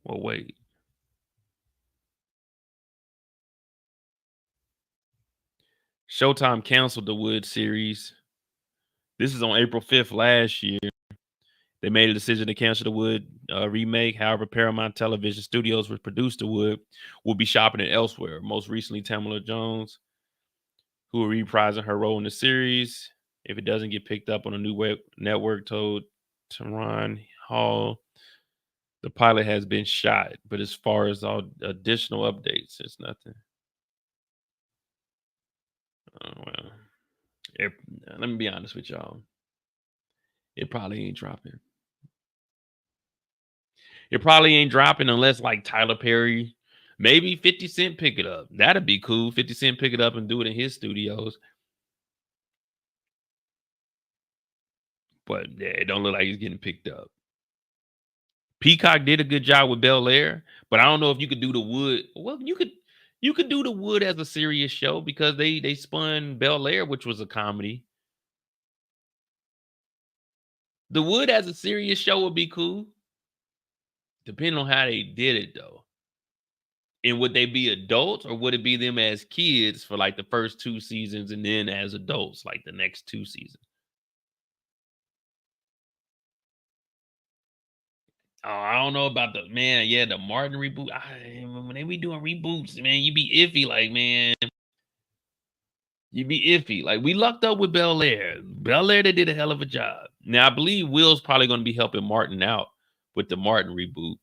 Well, wait. Showtime canceled the Wood series. This is on April 5th last year. They made a decision to cancel the Wood remake. However, Paramount Television Studios, which produced the Wood, will be shopping it elsewhere. Most recently, Tamala Jones, who are reprising her role in the series. If it doesn't get picked up on a new web network, told Teron Hall, the pilot has been shot. But as far as all additional updates, it's nothing. Oh, well, let me be honest with y'all. It probably ain't dropping. It probably ain't dropping unless like Tyler Perry, maybe 50 Cent pick it up. That'd be cool. 50 Cent pick it up and do it in his studios. But yeah, it don't look like he's getting picked up. Peacock did a good job with Bel Air, but I don't know if you could do the Wood. Well, you could do the Wood as a serious show because they spun Bel Air, which was a comedy. The Wood as a serious show would be cool. Depending on how they did it though. And would they be adults or would it be them as kids for like the first 2 seasons and then as adults like the next 2 seasons? Oh, I don't know about the man. Yeah, the Martin reboot. When they be doing reboots, man, you be iffy. Like, man, you be iffy. Like, we lucked up with Bel Air. Bel Air, they did a hell of a job. Now, I believe Will's probably going to be helping Martin out with the Martin reboot.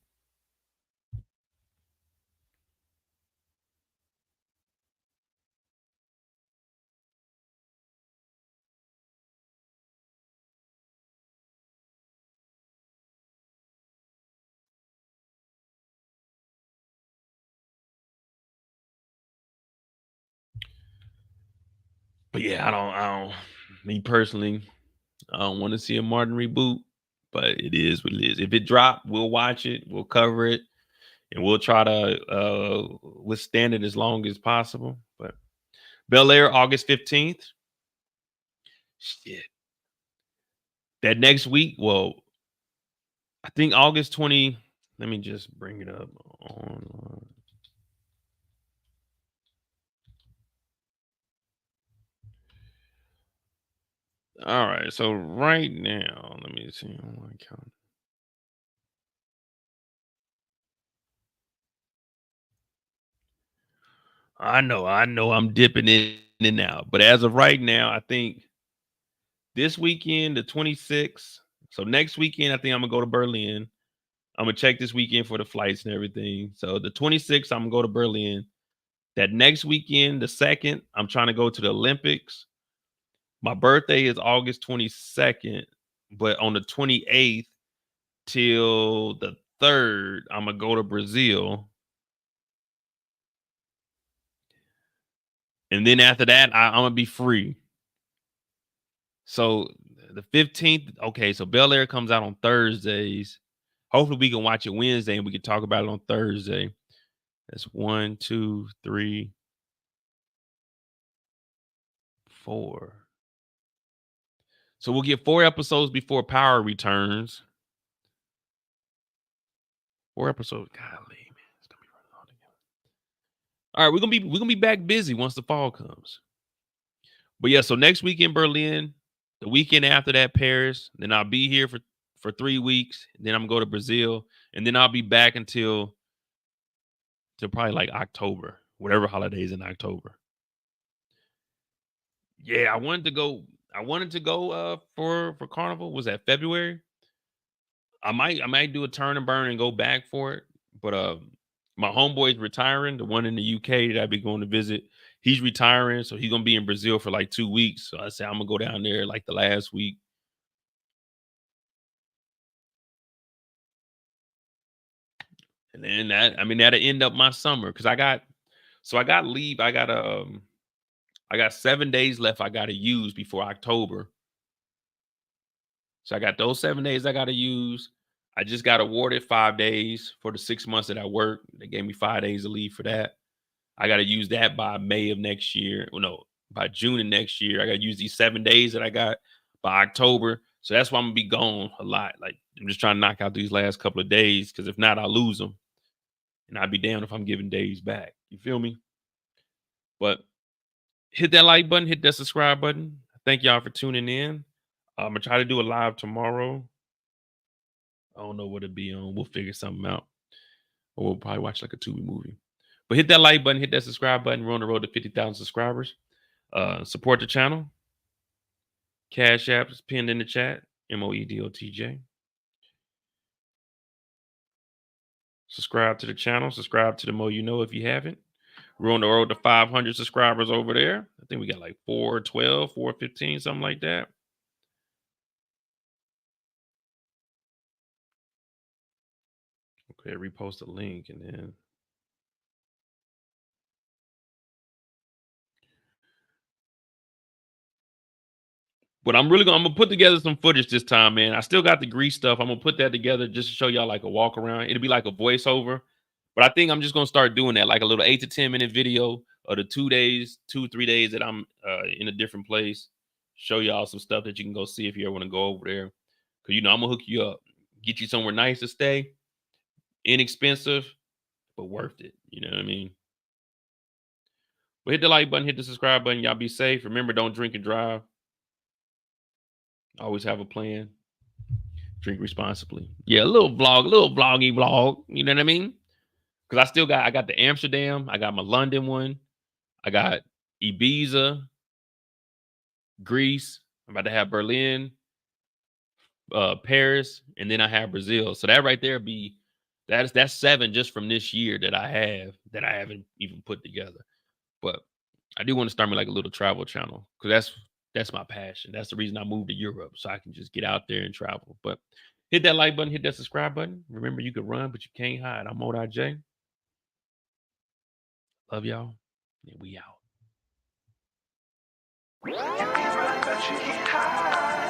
But yeah, me personally, I don't want to see a Martin reboot, but it is what it is. If it drop, we'll watch it, we'll cover it, and we'll try to withstand it as long as possible. But Bel Air, August 15th. Shit. That next week, well, I think August 20. Let me just bring it up online. All right, so right now, let me see on my calendar. I know, I'm dipping in and out, but as of right now, I think this weekend, the 26th. So next weekend, I think I'm gonna go to Berlin. I'm gonna check this weekend for the flights and everything. So the 26th, I'm gonna go to Berlin. That next weekend, the 2nd, I'm trying to go to the Olympics. My birthday is August 22nd, but on the 28th till the 3rd, I'm gonna go to Brazil. And then after that, I'm gonna be free. So the 15th, okay, so Bel Air comes out on Thursdays. Hopefully we can watch it Wednesday and we can talk about it on Thursday. That's 1, 2, 3, 4. So we'll get 4 episodes before Power returns. 4 episodes. Golly, man, it's gonna be running all together. All right, we're gonna be back busy once the fall comes. But yeah, so next week in Berlin, the weekend after that, Paris. Then I'll be here for 3 weeks. Then I'm gonna go to Brazil, and then I'll be back until probably like October, whatever holidays in October. Yeah, I wanted to go. For Carnival. Was that February? I might do a turn and burn and go back for it. But my homeboy's retiring, the one in the UK that I'd be going to visit. He's retiring, so he's gonna be in Brazil for like 2 weeks. So I said I'm gonna go down there like the last week. And then that'll end up my summer because I got leave. I got 7 days left I gotta use before October. So I got those 7 days I gotta use. I just got awarded 5 days for the 6 months that I worked. They gave me 5 days of leave for that. I got to use that by May of next year. Well, no, by June of next year. I got to use these 7 days that I got by October. So that's why I'm going to be gone a lot. Like, I'm just trying to knock out these last couple of days because if not, I'll lose them. And I'd be damned if I'm giving days back. You feel me? But hit that like button, hit that subscribe button. Thank y'all for tuning in. I'm going to try to do a live tomorrow. don't know what it'll be on. We'll figure something out. Or we'll probably watch like a Tubi movie. But hit that like button, hit that subscribe button. We're on the road to 50,000 subscribers. Support the channel. Cash App is pinned in the chat. MOEDOTJ. Subscribe to the channel. Subscribe to the Mo You Know if you haven't. We're on the road to 500 subscribers over there. I think we got like 412, 415, something like that. Okay, repost a link and then. But I'm gonna put together some footage this time, man. I still got the grease stuff. I'm gonna put that together just to show y'all like a walk around. It'll be like a voiceover. But I think I'm just gonna start doing that, like a little 8 to 10 minute video of the 3 days that I'm in a different place. Show y'all some stuff that you can go see if you ever want to go over there. Cause I'm gonna hook you up, get you somewhere nice to stay, inexpensive, but worth it. You know what I mean? But hit the like button, hit the subscribe button. Y'all be safe. Remember, don't drink and drive. Always have a plan. Drink responsibly. Yeah, a little vloggy vlog. You know what I mean? Because I got the Amsterdam. I got my London one. I got Ibiza, Greece. I'm about to have Berlin, Paris, and then I have Brazil. So that right there that's 7 just from this year that I haven't even put together. But I do want to start me like a little travel channel because that's my passion. That's the reason I moved to Europe, so I can just get out there and travel. But hit that like button, hit that subscribe button. Remember, you can run, but you can't hide. I'm Monet J. Love y'all, and we out. You can rap, but you can't hide.